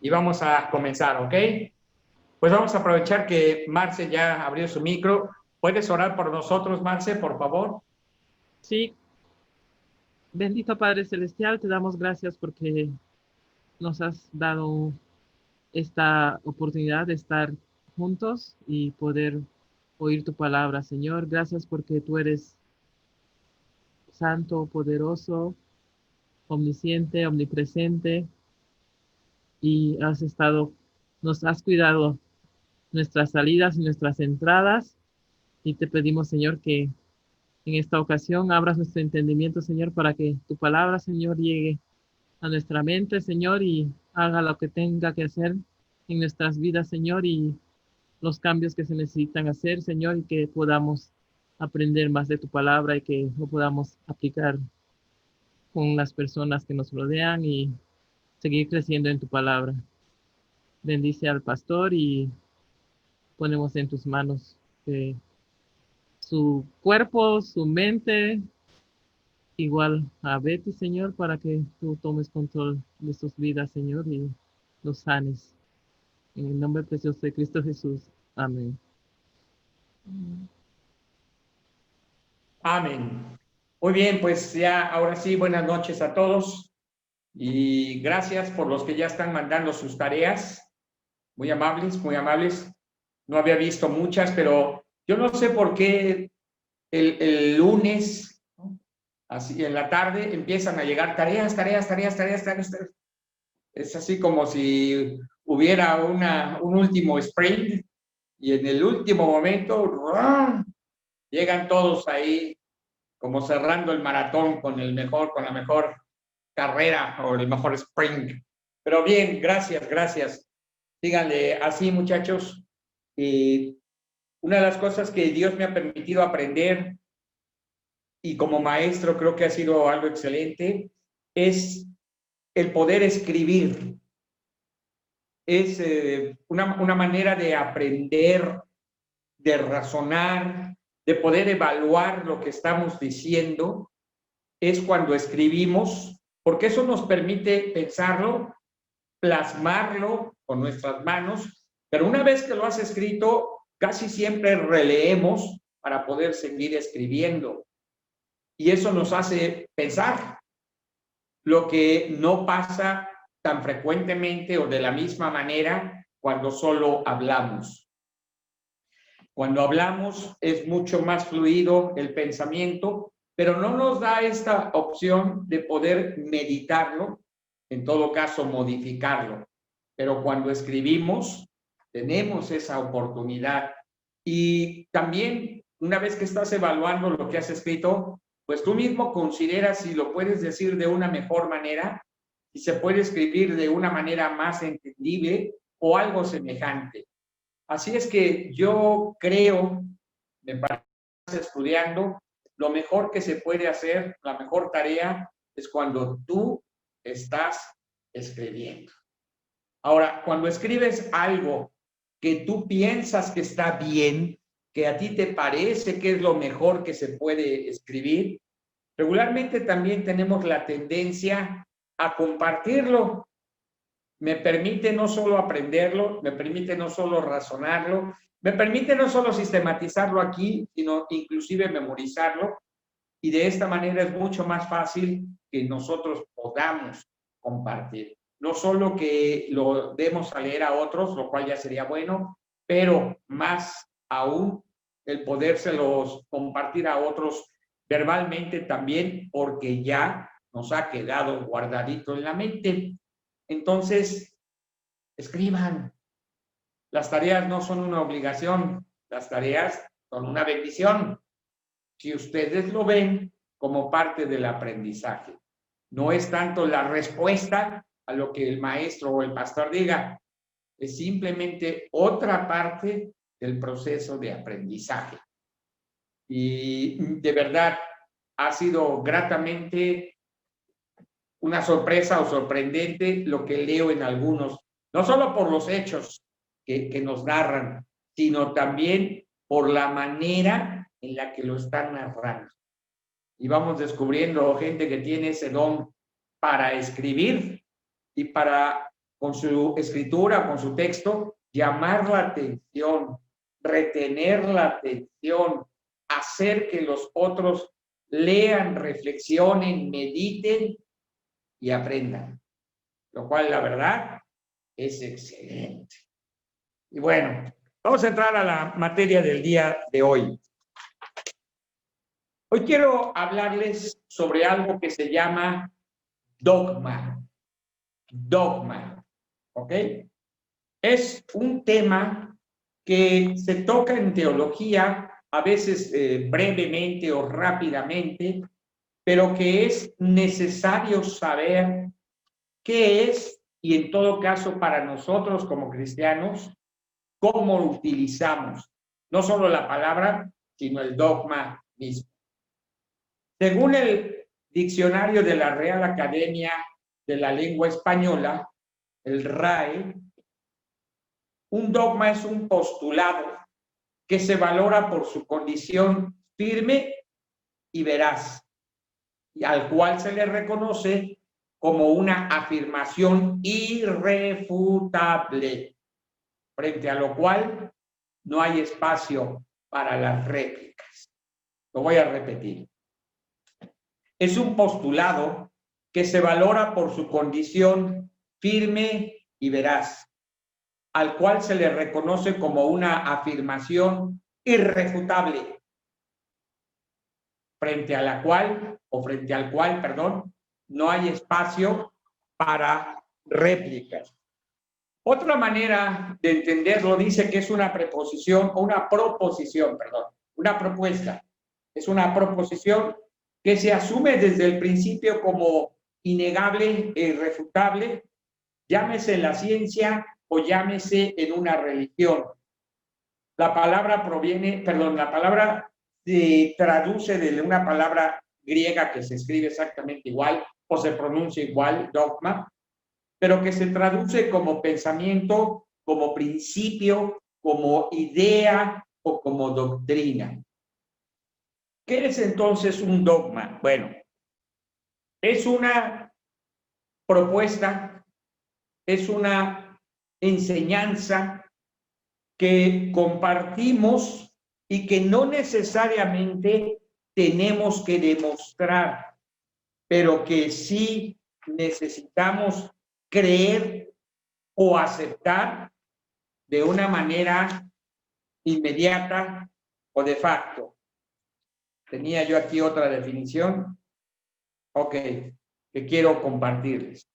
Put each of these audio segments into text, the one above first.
y vamos a comenzar, ¿ok? Pues vamos a aprovechar que Marce ya abrió su micro. ¿Puedes orar por nosotros, Marce, por favor? Sí, bendito Padre Celestial, te damos gracias porque nos has dado esta oportunidad de estar juntos y poder oír tu palabra, Señor. Gracias porque tú eres santo, poderoso, omnisciente, omnipresente y nos has cuidado nuestras salidas y nuestras entradas y te pedimos, Señor, que en esta ocasión abras nuestro entendimiento, Señor, para que tu palabra, Señor, llegue a nuestra mente, Señor, y haga lo que tenga que hacer en nuestras vidas, Señor, y los cambios que se necesitan hacer, Señor, y que podamos aprender más de tu palabra y que lo podamos aplicar con las personas que nos rodean y seguir creciendo en tu palabra. Bendice al pastor y ponemos en tus manos su cuerpo, su mente, igual a Betty, Señor, para que tú tomes control de sus vidas, Señor, y los sanes. En el nombre precioso de Cristo Jesús. Amén. Amén. Muy bien, pues ya ahora sí, buenas noches a todos y gracias por los que ya están mandando sus tareas. Muy amables, muy amables. No había visto muchas, pero yo no sé por qué el lunes, ¿no? Así en la tarde, empiezan a llegar tareas. Es así como si hubiera un último sprint y en el último momento ¡rum! Llegan todos ahí como cerrando el maratón con con la mejor carrera o el mejor sprint. Pero bien, gracias, gracias. Síganle así, muchachos. Y una de las cosas que Dios me ha permitido aprender y como maestro creo que ha sido algo excelente es el poder escribir. Es una manera de aprender, de razonar, de poder evaluar lo que estamos diciendo, es cuando escribimos, porque eso nos permite pensarlo, plasmarlo con nuestras manos, pero una vez que lo has escrito, casi siempre releemos para poder seguir escribiendo. Y eso nos hace pensar, lo que no pasa tan frecuentemente o de la misma manera cuando solo hablamos. Cuando hablamos es mucho más fluido el pensamiento, pero no nos da esta opción de poder meditarlo, en todo caso modificarlo. Pero cuando escribimos, tenemos esa oportunidad. Y también, una vez que estás evaluando lo que has escrito, pues tú mismo consideras si lo puedes decir de una mejor manera, si se puede escribir de una manera más entendible o algo semejante. Así es que yo creo, me parece estudiando, lo mejor que se puede hacer, la mejor tarea, es cuando tú estás escribiendo. Ahora, cuando escribes algo que tú piensas que está bien, que a ti te parece que es lo mejor que se puede escribir, regularmente también tenemos la tendencia a compartirlo. Me permite no solo aprenderlo, me permite no solo razonarlo, me permite no solo sistematizarlo aquí, sino inclusive memorizarlo. Y de esta manera es mucho más fácil que nosotros podamos compartir. No solo que lo demos a leer a otros, lo cual ya sería bueno, pero más aún el podérselos compartir a otros verbalmente también, porque ya nos ha quedado guardadito en la mente. Entonces, escriban. Las tareas no son una obligación, las tareas son una bendición. Si ustedes lo ven como parte del aprendizaje, no es tanto la respuesta a lo que el maestro o el pastor diga, es simplemente otra parte del proceso de aprendizaje. Y de verdad ha sido gratamente una sorpresa o sorprendente lo que leo en algunos, no solo por los hechos que nos narran, sino también por la manera en la que lo están narrando. Y vamos descubriendo gente que tiene ese don para escribir y para con su escritura, con su texto, llamar la atención, retener la atención, hacer que los otros lean, reflexionen, mediten y aprendan. Lo cual, la verdad, es excelente. Y bueno, vamos a entrar a la materia del día de hoy. Hoy quiero hablarles sobre algo que se llama dogma. Dogma, ¿ok? Es un tema que se toca en teología, a veces brevemente o rápidamente, pero que es necesario saber qué es, y en todo caso para nosotros como cristianos, cómo lo utilizamos. No solo la palabra, sino el dogma mismo. Según el diccionario de la Real Academia de la Lengua Española, el RAE, un dogma es un postulado que se valora por su condición firme y veraz, y al cual se le reconoce como una afirmación irrefutable, frente a lo cual no hay espacio para las réplicas. Lo voy a repetir. Es un postulado que se valora por su condición firme y veraz, al cual se le reconoce como una afirmación irrefutable, frente al cual, perdón, no hay espacio para réplicas. Otra manera de entenderlo dice que es una preposición o una proposición, perdón, una propuesta. Es una proposición que se asume desde el principio como innegable e irrefutable, llámese en la ciencia o llámese en una religión. La palabra se traduce de una palabra griega que se escribe exactamente igual o se pronuncia igual, dogma, pero que se traduce como pensamiento, como principio, como idea o como doctrina. ¿Qué es entonces un dogma? Bueno, es una propuesta, es una enseñanza que compartimos y que no necesariamente tenemos que demostrar, pero que sí necesitamos creer o aceptar de una manera inmediata o de facto. Tenía yo aquí otra definición, ok, que quiero compartirles.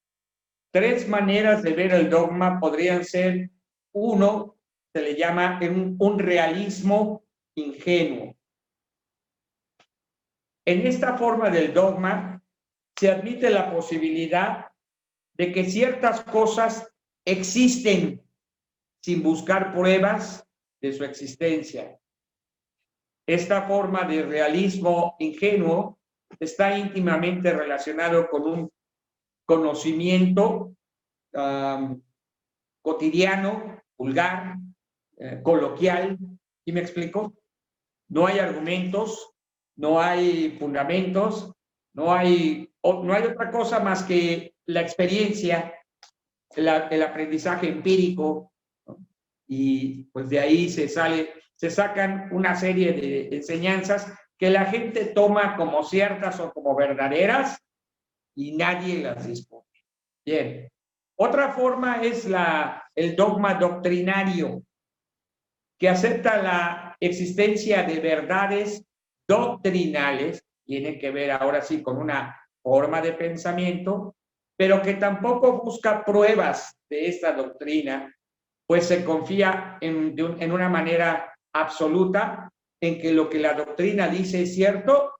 3 maneras de ver el dogma podrían ser: 1, se le llama un realismo ingenuo. En esta forma del dogma se admite la posibilidad de que ciertas cosas existen sin buscar pruebas de su existencia. Esta forma de realismo ingenuo está íntimamente relacionado con un conocimiento cotidiano, vulgar, coloquial. ¿Sí me explico? No hay argumentos, no hay fundamentos, no hay otra cosa más que la experiencia, el aprendizaje empírico, ¿no? Y pues de ahí se sacan una serie de enseñanzas que la gente toma como ciertas o como verdaderas y nadie las discute. Bien. Otra forma es el dogma doctrinario, que acepta la existencia de verdades doctrinales, tiene que ver ahora sí con una forma de pensamiento, pero que tampoco busca pruebas de esta doctrina, pues se confía en una manera absoluta en que lo que la doctrina dice es cierto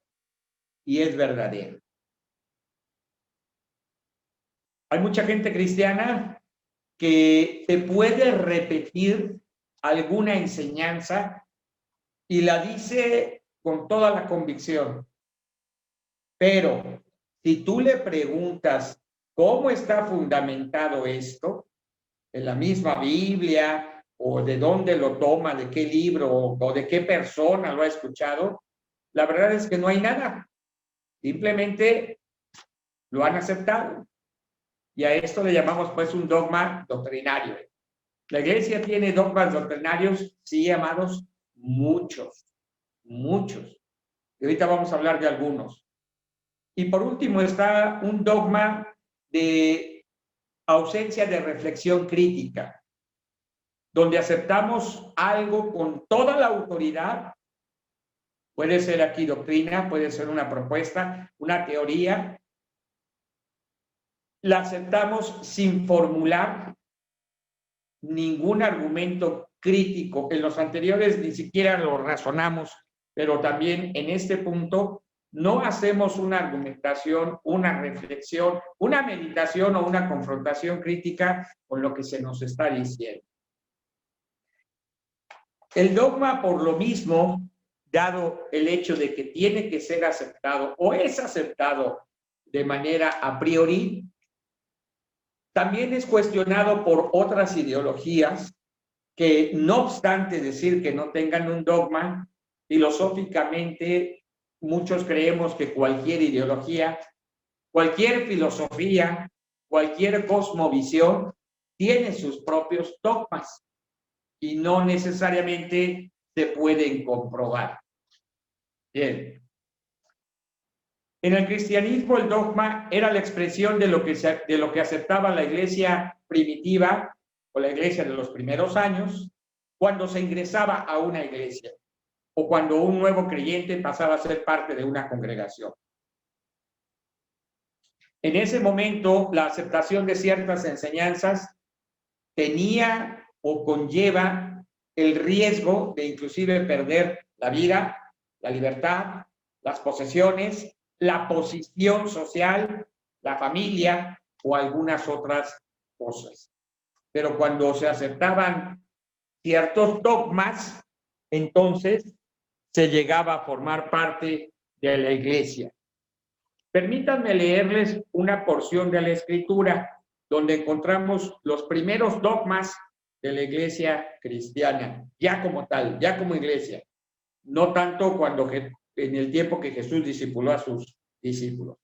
y es verdadero. Hay mucha gente cristiana que te puede repetir alguna enseñanza y la dice con toda la convicción. Pero si tú le preguntas cómo está fundamentado esto, en la misma Biblia, o de dónde lo toma, de qué libro, o de qué persona lo ha escuchado, la verdad es que no hay nada. Simplemente lo han aceptado. Y a esto le llamamos pues un dogma doctrinario. La iglesia tiene dogmas doctrinarios, sí, amados, muchos, muchos. Y ahorita vamos a hablar de algunos. Y por último está un dogma de ausencia de reflexión crítica, donde aceptamos algo con toda la autoridad. Puede ser aquí doctrina, puede ser una propuesta, una teoría. La aceptamos sin formular ningún argumento crítico. En los anteriores ni siquiera lo razonamos, pero también en este punto no hacemos una argumentación, una reflexión, una meditación o una confrontación crítica con lo que se nos está diciendo. El dogma, por lo mismo, dado el hecho de que tiene que ser aceptado o es aceptado de manera a priori, también es cuestionado por otras ideologías que, no obstante decir que no tengan un dogma, filosóficamente muchos creemos que cualquier ideología, cualquier filosofía, cualquier cosmovisión tiene sus propios dogmas y no necesariamente se pueden comprobar. Bien. En el cristianismo el dogma era la expresión de lo que aceptaba la iglesia primitiva o la iglesia de los primeros años cuando se ingresaba a una iglesia o cuando un nuevo creyente pasaba a ser parte de una congregación. En ese momento, la aceptación de ciertas enseñanzas tenía o conlleva el riesgo de inclusive perder la vida, la libertad, las posesiones, la posición social, la familia o algunas otras cosas. Pero cuando se aceptaban ciertos dogmas, entonces se llegaba a formar parte de la iglesia. Permítanme leerles una porción de la Escritura donde encontramos los primeros dogmas de la iglesia cristiana, ya como tal, ya como iglesia, no tanto cuando en el tiempo que Jesús discipuló a sus discípulos.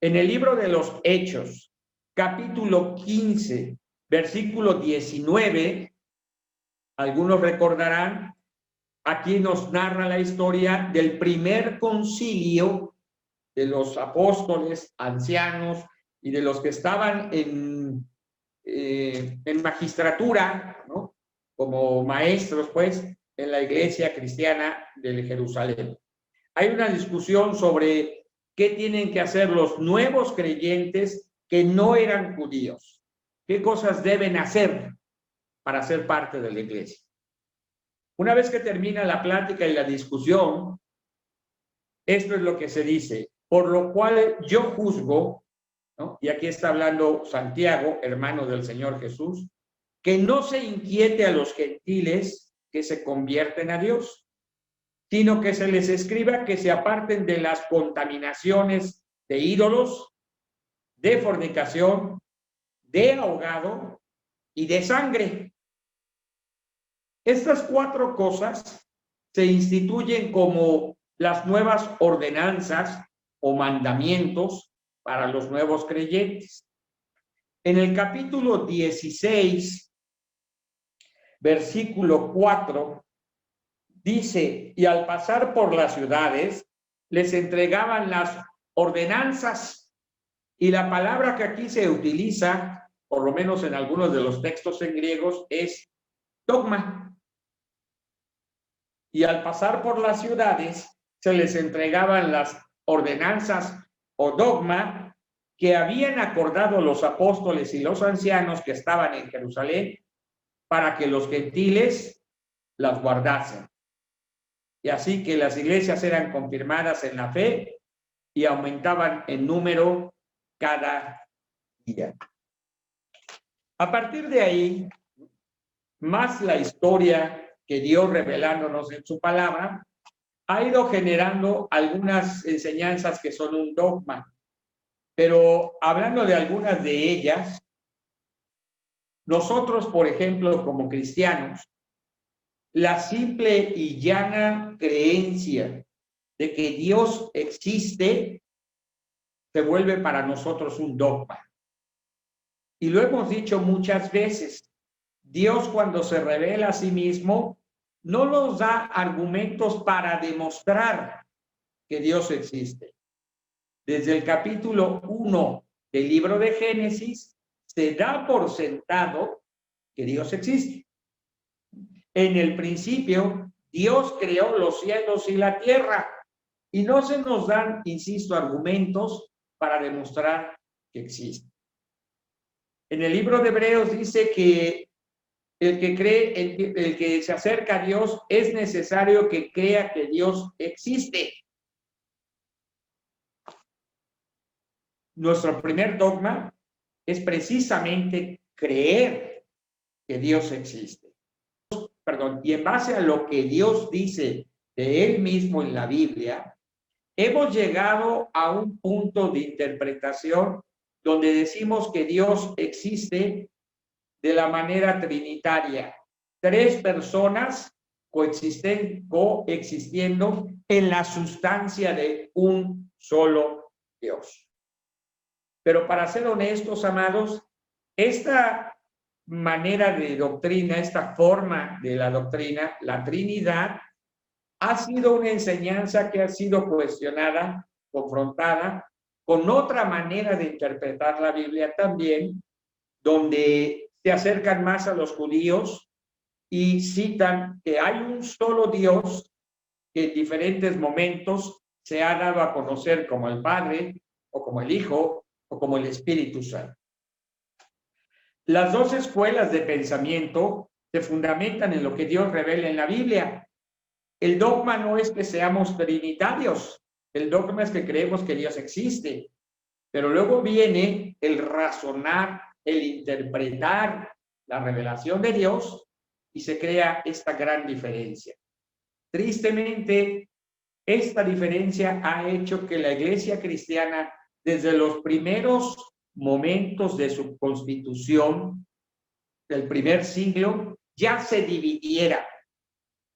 En el libro de los Hechos, capítulo 15, versículo 19, algunos recordarán, aquí nos narra la historia del primer concilio de los apóstoles, ancianos y de los que estaban en magistratura, ¿no? Como maestros, pues, en la iglesia cristiana de Jerusalén. Hay una discusión sobre qué tienen que hacer los nuevos creyentes que no eran judíos. ¿Qué cosas deben hacer para ser parte de la iglesia? Una vez que termina la plática y la discusión, esto es lo que se dice: por lo cual yo juzgo, ¿no? Y aquí está hablando Santiago, hermano del Señor Jesús, que no se inquiete a los gentiles que se convierten a Dios, sino que se les escriba que se aparten de las contaminaciones de ídolos, de fornicación, de ahogado y de sangre. Estas 4 cosas se instituyen como las nuevas ordenanzas o mandamientos para los nuevos creyentes. En el capítulo 16, versículo 4, dice: y al pasar por las ciudades, les entregaban las ordenanzas. Y la palabra que aquí se utiliza, por lo menos en algunos de los textos en griegos, es dogma. Y al pasar por las ciudades, se les entregaban las ordenanzas o dogma que habían acordado los apóstoles y los ancianos que estaban en Jerusalén para que los gentiles las guardasen. Y así que las iglesias eran confirmadas en la fe y aumentaban en número cada día. A partir de ahí, más la historia que Dios revelándonos en su palabra ha ido generando algunas enseñanzas que son un dogma. Pero hablando de algunas de ellas, nosotros, por ejemplo, como cristianos, la simple y llana creencia de que Dios existe se vuelve para nosotros un dogma. Y lo hemos dicho muchas veces, Dios cuando se revela a sí mismo, no nos da argumentos para demostrar que Dios existe. Desde el capítulo 1 del libro de Génesis, se da por sentado que Dios existe. En el principio, Dios creó los cielos y la tierra, y no se nos dan, insisto, argumentos para demostrar que existe. En el libro de Hebreos dice que el que cree, el que se acerca a Dios, es necesario que crea que Dios existe. Nuestro primer dogma es precisamente creer que Dios existe. Perdón, y en base a lo que Dios dice de Él mismo en la Biblia, hemos llegado a un punto de interpretación donde decimos que Dios existe de la manera trinitaria. Tres personas coexistiendo en la sustancia de un solo Dios. Pero para ser honestos, amados, esta manera de doctrina, esta forma de la doctrina, la Trinidad, ha sido una enseñanza que ha sido cuestionada, confrontada con otra manera de interpretar la Biblia también, donde se acercan más a los judíos y citan que hay un solo Dios que en diferentes momentos se ha dado a conocer como el Padre, o como el Hijo, o como el Espíritu Santo. Las dos escuelas de pensamiento se fundamentan en lo que Dios revela en la Biblia. El dogma no es que seamos trinitarios, el dogma es que creemos que Dios existe, pero luego viene el razonar, el interpretar la revelación de Dios y se crea esta gran diferencia. Tristemente, esta diferencia ha hecho que la Iglesia cristiana, desde los primeros momentos de su constitución, del primer siglo, ya se dividiera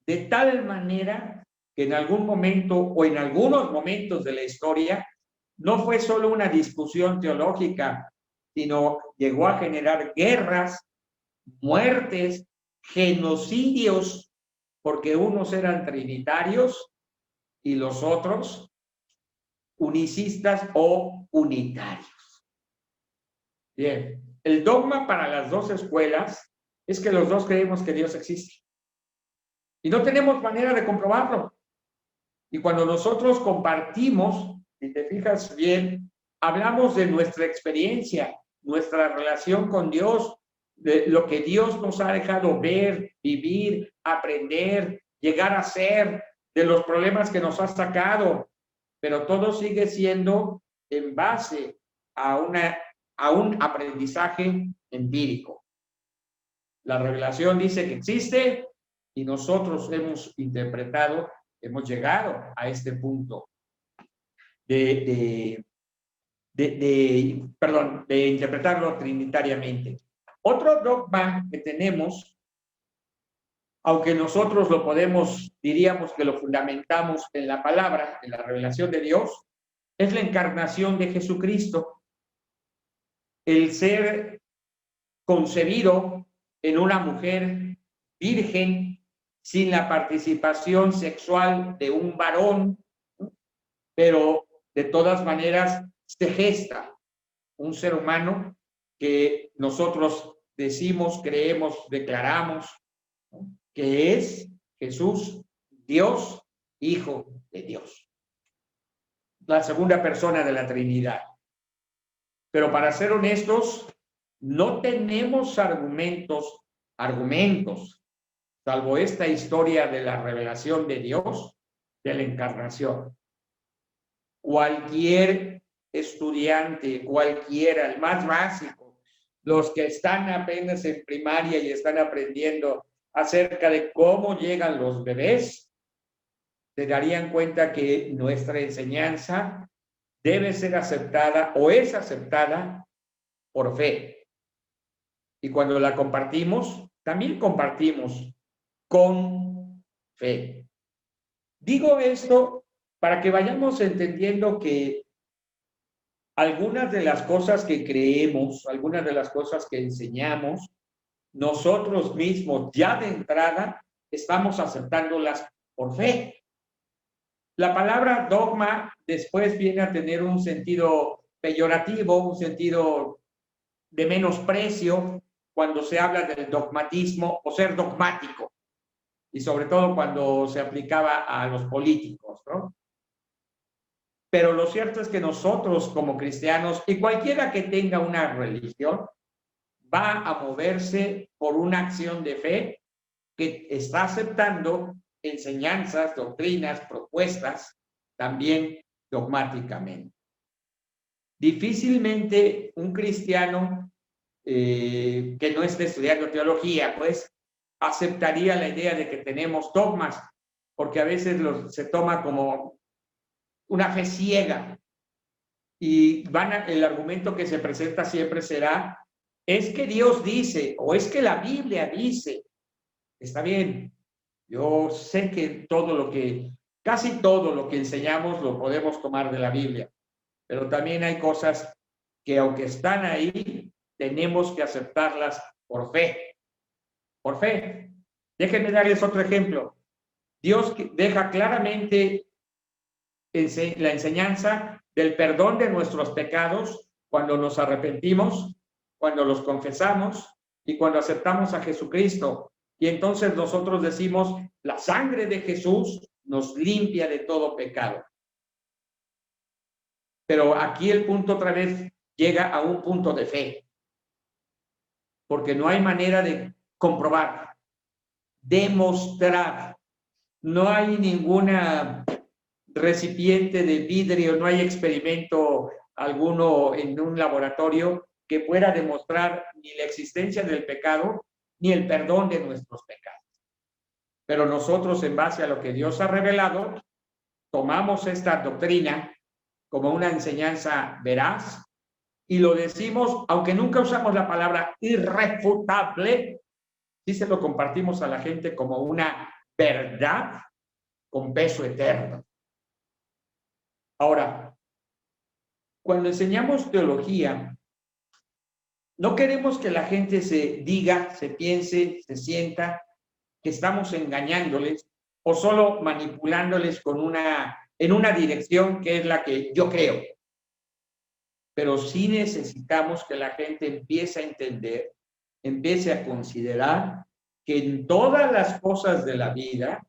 de tal manera que en algún momento o en algunos momentos de la historia no fue solo una discusión teológica, sino llegó a generar guerras, muertes, genocidios, porque unos eran trinitarios y los otros unicistas o unitarios. Bien, el dogma para las dos escuelas es que los dos creemos que Dios existe. Y no tenemos manera de comprobarlo. Y cuando nosotros compartimos, si te fijas bien, hablamos de nuestra experiencia, nuestra relación con Dios, de lo que Dios nos ha dejado ver, vivir, aprender, llegar a ser, de los problemas que nos ha sacado, pero todo sigue siendo en base a un aprendizaje empírico. La revelación dice que existe y nosotros hemos interpretado, hemos llegado a este punto de interpretarlo trinitariamente. Otro dogma que tenemos, aunque nosotros lo podemos, diríamos que lo fundamentamos en la palabra, en la revelación de Dios, es la encarnación de Jesucristo. El ser concebido en una mujer virgen, sin la participación sexual de un varón, pero de todas maneras se gesta un ser humano que nosotros decimos, creemos, declaramos, ¿no?, que es Jesús, Dios, Hijo de Dios, la segunda persona de la Trinidad. Pero para ser honestos, no tenemos argumentos, salvo esta historia de la revelación de Dios, de la encarnación. Cualquier estudiante, cualquiera, el más básico, los que están apenas en primaria y están aprendiendo acerca de cómo llegan los bebés, se darían cuenta que nuestra enseñanza debe ser aceptada o es aceptada por fe. Y cuando la compartimos, también compartimos con fe. Digo esto para que vayamos entendiendo que algunas de las cosas que creemos, algunas de las cosas que enseñamos, nosotros mismos ya de entrada estamos aceptándolas por fe. La palabra dogma después viene a tener un sentido peyorativo, un sentido de menosprecio cuando se habla del dogmatismo o ser dogmático, y sobre todo cuando se aplicaba a los políticos, ¿no? Pero lo cierto es que nosotros como cristianos y cualquiera que tenga una religión va a moverse por una acción de fe que está aceptando enseñanzas, doctrinas, propuestas, también dogmáticamente. Difícilmente un cristiano que no esté estudiando teología, pues, aceptaría la idea de que tenemos dogmas, porque a veces se toma como una fe ciega. Y el argumento que se presenta siempre será, es que Dios dice, o es que la Biblia dice. Está bien, yo sé que casi todo lo que enseñamos lo podemos tomar de la Biblia, pero también hay cosas que aunque están ahí, tenemos que aceptarlas por fe. Por fe. Déjenme darles otro ejemplo. Dios deja claramente la enseñanza del perdón de nuestros pecados cuando nos arrepentimos, cuando los confesamos y cuando aceptamos a Jesucristo. Y entonces nosotros decimos, la sangre de Jesús nos limpia de todo pecado. Pero aquí el punto otra vez llega a un punto de fe, porque no hay manera de comprobar, demostrar. No hay ninguna recipiente de vidrio, no hay experimento alguno en un laboratorio que pueda demostrar ni la existencia del pecado ni el perdón de nuestros pecados. Pero nosotros, en base a lo que Dios ha revelado, tomamos esta doctrina como una enseñanza veraz y lo decimos, aunque nunca usamos la palabra irrefutable, sí se lo compartimos a la gente como una verdad con peso eterno. Ahora, cuando enseñamos teología, no queremos que la gente se diga, se piense, se sienta que estamos engañándoles o solo manipulándoles en una dirección que es la que yo creo. Pero sí necesitamos que la gente empiece a entender, empiece a considerar que en todas las cosas de la vida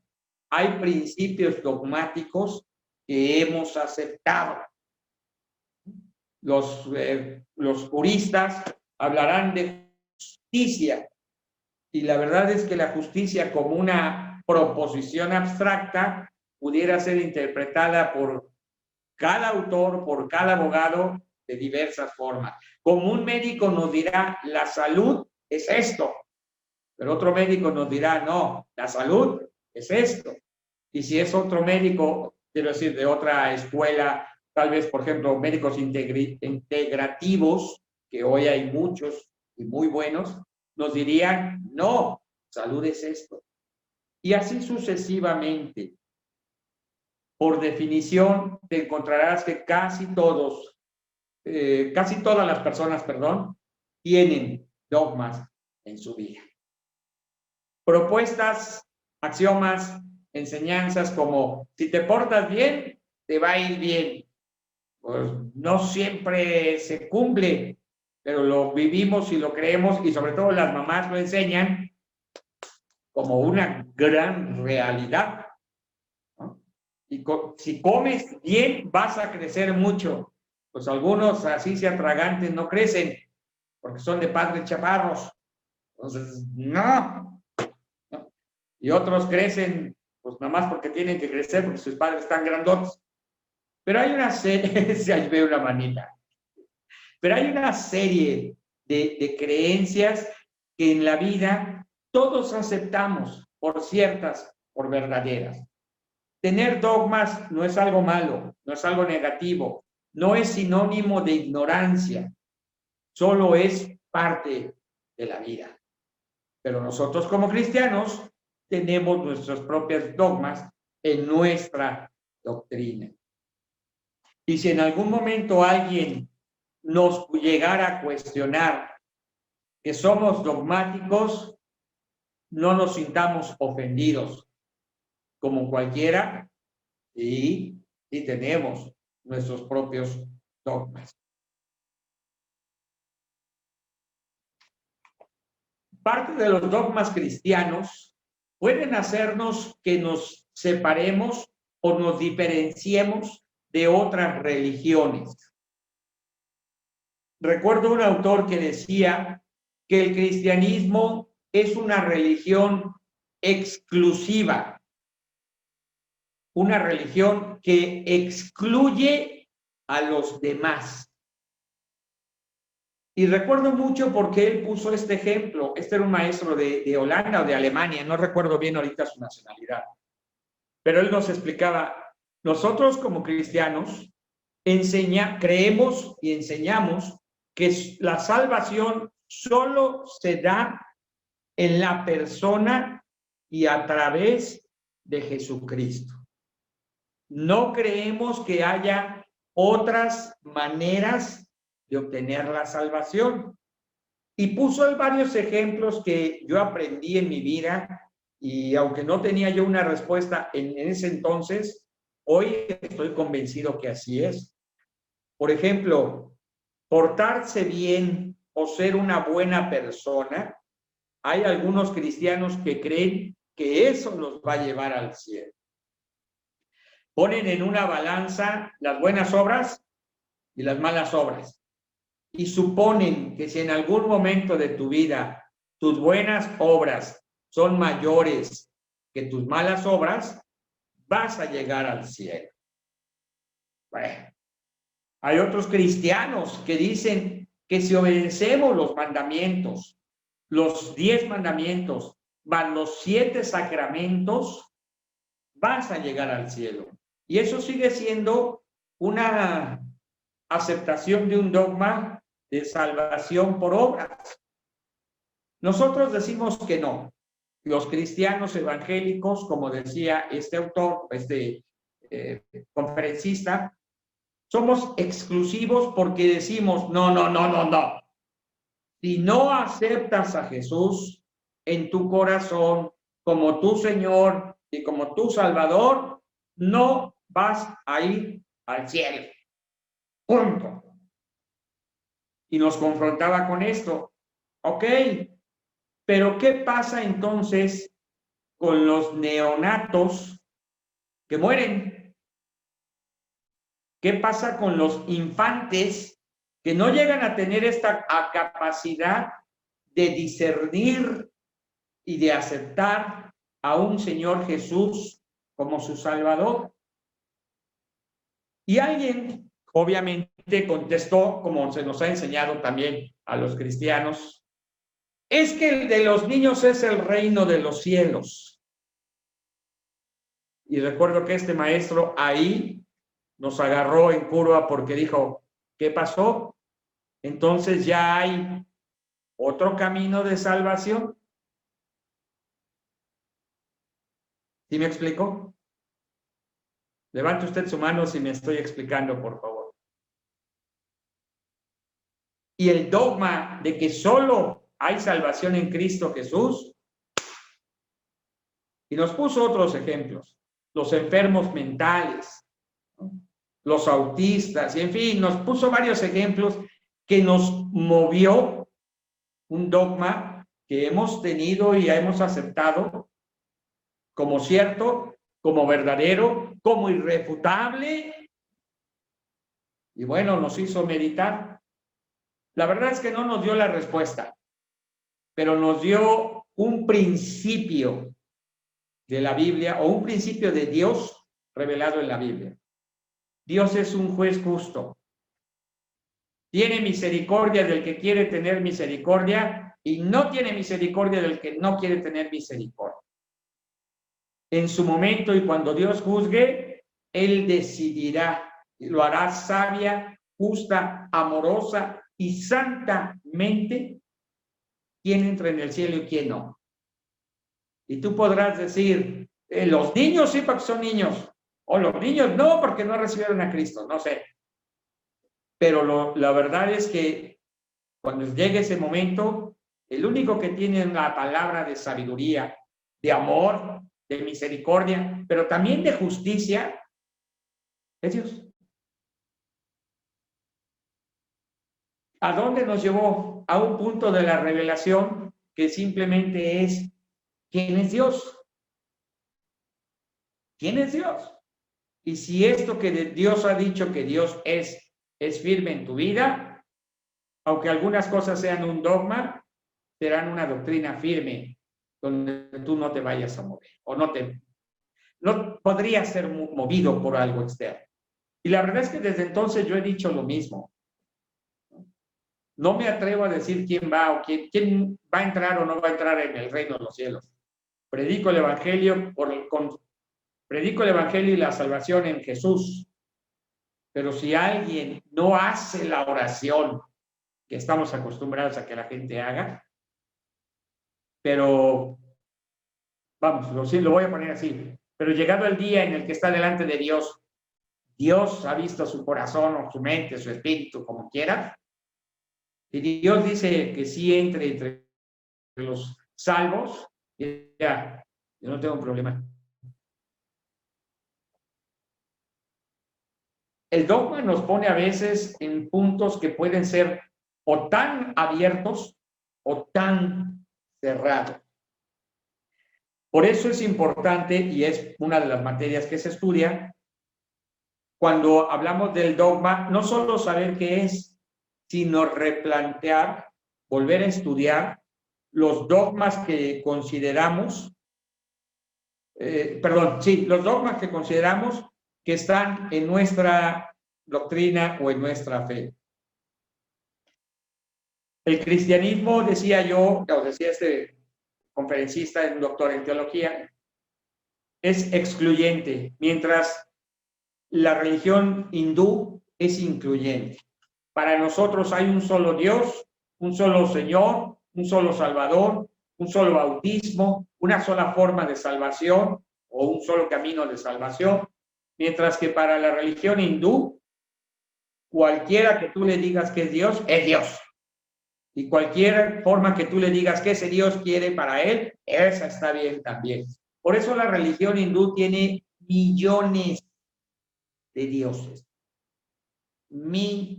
hay principios dogmáticos que hemos aceptado. Los juristas hablarán de justicia, y la verdad es que la justicia como una proposición abstracta pudiera ser interpretada por cada autor, por cada abogado, de diversas formas. Como un médico nos dirá, la salud es esto, pero otro médico nos dirá, no, la salud es esto. Y si es otro médico, quiero decir, de otra escuela, tal vez, por ejemplo, médicos integrativos, que hoy hay muchos y muy buenos, nos dirían, no, salud es esto. Y así sucesivamente. Por definición, te encontrarás que casi todas las personas, tienen dogmas en su vida. Propuestas, axiomas, enseñanzas como, si te portas bien, te va a ir bien. Pues no siempre se cumple, pero lo vivimos y lo creemos, y sobre todo las mamás lo enseñan como una gran realidad, ¿no? Y si comes bien, vas a crecer mucho. Pues algunos así se atragantes no crecen, porque son de padres chaparros. Entonces, no. Y otros crecen, pues nada más porque tienen que crecer, porque sus padres están grandotes. Pero hay una serie, si ahí veo una manita, pero hay una serie de creencias que en la vida todos aceptamos por ciertas, por verdaderas. Tener dogmas no es algo malo, no es algo negativo, no es sinónimo de ignorancia, solo es parte de la vida. Pero nosotros como cristianos tenemos nuestros propios dogmas en nuestra doctrina. Y si en algún momento alguien nos llegara a cuestionar que somos dogmáticos, no nos sintamos ofendidos como cualquiera y tenemos nuestros propios dogmas. Parte de los dogmas cristianos pueden hacernos que nos separemos o nos diferenciemos de otras religiones. Recuerdo un autor que decía que el cristianismo es una religión exclusiva, una religión que excluye a los demás. Y recuerdo mucho porque él puso este ejemplo. Este era un maestro de Holanda o de Alemania, no recuerdo bien ahorita su nacionalidad. Pero él nos explicaba, nosotros como cristianos creemos y enseñamos que la salvación solo se da en la persona y a través de Jesucristo. No creemos que haya otras maneras de obtener la salvación. Y puso varios ejemplos que yo aprendí en mi vida y aunque no tenía yo una respuesta en ese entonces, hoy estoy convencido que así es. Por ejemplo, portarse bien o ser una buena persona, hay algunos cristianos que creen que eso los va a llevar al cielo. Ponen en una balanza las buenas obras y las malas obras. Y suponen que si en algún momento de tu vida tus buenas obras son mayores que tus malas obras, vas a llegar al cielo. Bueno, hay otros cristianos que dicen que si obedecemos los mandamientos, los 10 mandamientos, más los 7 sacramentos, vas a llegar al cielo. Y eso sigue siendo una aceptación de un dogma de salvación por obras. Nosotros decimos que no. Los cristianos evangélicos, como decía este autor, conferencista, somos exclusivos porque decimos, no. Si no aceptas a Jesús en tu corazón como tu Señor y como tu Salvador, no vas a ir al cielo. Punto. Y nos confrontaba con esto. Ok, pero ¿qué pasa entonces con los neonatos que mueren? ¿Qué pasa con los infantes que no llegan a tener esta capacidad de discernir y de aceptar a un Señor Jesús como su Salvador? Y alguien, obviamente, contestó, como se nos ha enseñado también a los cristianos, es que el de los niños es el reino de los cielos. Y recuerdo que este maestro ahí nos agarró en curva porque dijo, ¿qué pasó? Entonces ya hay otro camino de salvación. ¿Sí me explico? Levante usted su mano si me estoy explicando, por favor. Y el dogma de que solo hay salvación en Cristo Jesús. Y nos puso otros ejemplos. Los enfermos mentales, ¿no? Los autistas, y en fin, nos puso varios ejemplos que nos movió un dogma que hemos tenido y hemos aceptado como cierto, como verdadero, como irrefutable. Y bueno, nos hizo meditar. La verdad es que no nos dio la respuesta, pero nos dio un principio de la Biblia o un principio de Dios revelado en la Biblia. Dios es un juez justo. Tiene misericordia del que quiere tener misericordia y no tiene misericordia del que no quiere tener misericordia. En su momento y cuando Dios juzgue, Él decidirá, lo hará sabia, justa, amorosa y santamente quién entra en el cielo y quién no. Y tú podrás decir, los niños sí porque son niños, o los niños no porque no recibieron a Cristo, no sé. Pero la verdad es que cuando llegue ese momento, el único que tiene la palabra de sabiduría, de amor, de misericordia, pero también de justicia, es Dios. ¿A dónde nos llevó? A un punto de la revelación que simplemente es ¿quién es Dios? ¿Quién es Dios? Y si esto que Dios ha dicho que Dios es firme en tu vida, aunque algunas cosas sean un dogma, serán una doctrina firme donde tú no te vayas a mover o no podrías ser movido por algo externo. Y la verdad es que desde entonces yo he dicho lo mismo. No me atrevo a decir quién va o quién va a entrar o no va a entrar en el reino de los cielos. Predico el evangelio predico el evangelio y la salvación en Jesús. Pero si alguien no hace la oración que estamos acostumbrados a que la gente haga, pero vamos, lo voy a poner así, pero llegado el día en el que está delante de Dios, Dios ha visto su corazón o su mente, su espíritu, como quiera, y Dios dice que sí entre los salvos, ya, yo no tengo un problema. El dogma nos pone a veces en puntos que pueden ser o tan abiertos o tan cerrados. Por eso es importante, y es una de las materias que se estudia, cuando hablamos del dogma, no solo saber qué es, sino replantear, volver a estudiar los dogmas que consideramos, los dogmas que consideramos que están en nuestra doctrina o en nuestra fe. El cristianismo, decía yo, o decía este conferencista, un doctor en teología, es excluyente, mientras la religión hindú es incluyente. Para nosotros hay un solo Dios, un solo Señor, un solo Salvador, un solo bautismo, una sola forma de salvación o un solo camino de salvación, mientras que para la religión hindú, cualquiera que tú le digas que es Dios. Y cualquier forma que tú le digas que ese Dios quiere para él, esa está bien también. Por eso la religión hindú tiene millones de dioses. Millones.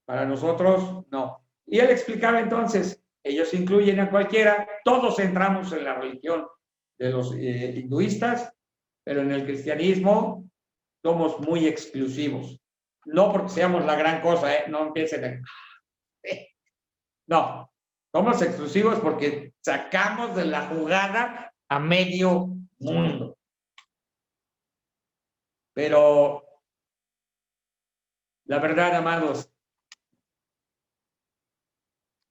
Para nosotros, no. Y él explicaba entonces, ellos incluyen a cualquiera, todos entramos en la religión de los hinduistas, pero en el cristianismo somos muy exclusivos. No porque seamos la gran cosa, no empiecen a... No, somos exclusivos porque sacamos de la jugada a medio mundo. Pero la verdad, amados,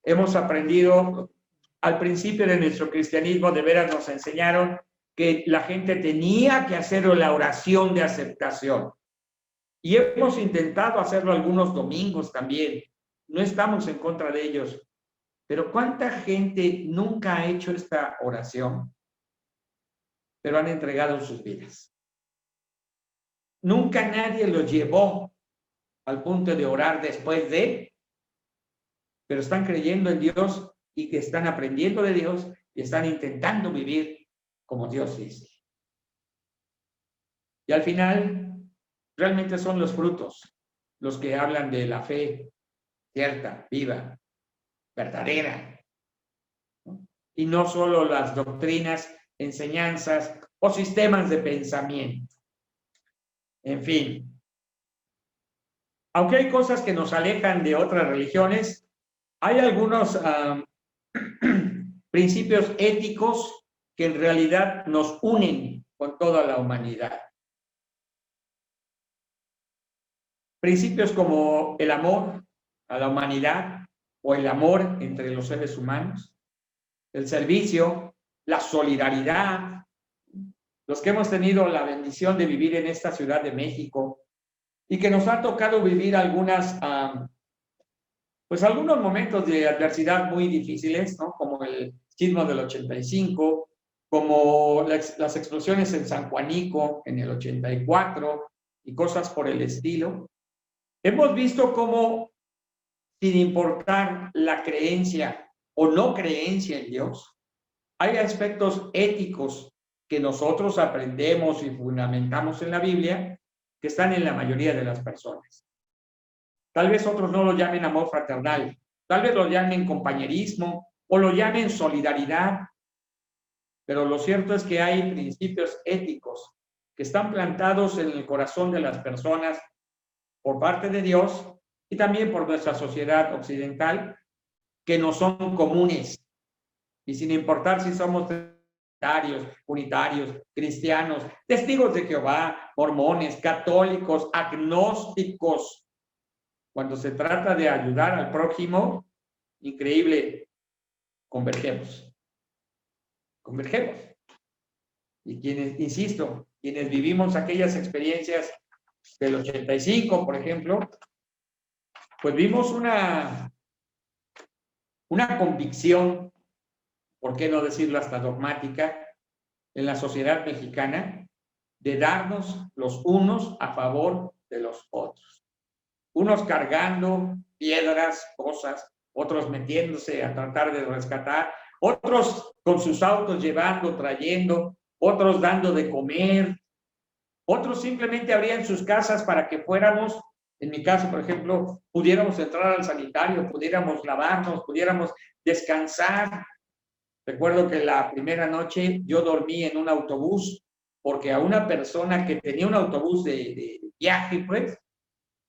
hemos aprendido al principio de nuestro cristianismo, de veras nos enseñaron que la gente tenía que hacer la oración de aceptación. Y hemos intentado hacerlo algunos domingos también. No estamos en contra de ellos. Pero ¿cuánta gente nunca ha hecho esta oración? Pero han entregado sus vidas. Nunca nadie los llevó al punto de orar después de, pero están creyendo en Dios y que están aprendiendo de Dios y están intentando vivir como Dios dice. Y al final, realmente son los frutos los que hablan de la fe cierta, viva, verdadera, ¿no? Y no solo las doctrinas, enseñanzas o sistemas de pensamiento. En fin, aunque hay cosas que nos alejan de otras religiones, hay algunos principios éticos que en realidad nos unen con toda la humanidad. Principios como el amor a la humanidad o el amor entre los seres humanos, el servicio, la solidaridad. Los que hemos tenido la bendición de vivir en esta Ciudad de México y que nos ha tocado vivir algunos momentos de adversidad muy difíciles, ¿no? Como el sismo del 85, como las explosiones en San Juanico en el 84 y cosas por el estilo. Hemos visto cómo, sin importar la creencia o no creencia en Dios, hay aspectos éticos que nosotros aprendemos y fundamentamos en la Biblia que están en la mayoría de las personas. Tal vez otros no lo llamen amor fraternal, tal vez lo llamen compañerismo o lo llamen solidaridad, pero lo cierto es que hay principios éticos que están plantados en el corazón de las personas por parte de Dios y también por nuestra sociedad occidental, que no son comunes. Y sin importar si somos unitarios, cristianos, testigos de Jehová, mormones, católicos, agnósticos, cuando se trata de ayudar al prójimo, increíble, convergemos. Y quienes, insisto, quienes vivimos aquellas experiencias del 85, por ejemplo, pues vimos una convicción, por qué no decirlo hasta dogmática, en la sociedad mexicana, de darnos los unos a favor de los otros. Unos cargando piedras, cosas, otros metiéndose a tratar de rescatar, otros con sus autos llevando, trayendo, otros dando de comer, otros simplemente abrían sus casas para que fuéramos, en mi caso, por ejemplo, pudiéramos entrar al sanitario, pudiéramos lavarnos, pudiéramos descansar. Recuerdo que la primera noche yo dormí en un autobús porque a una persona que tenía un autobús de viaje, pues,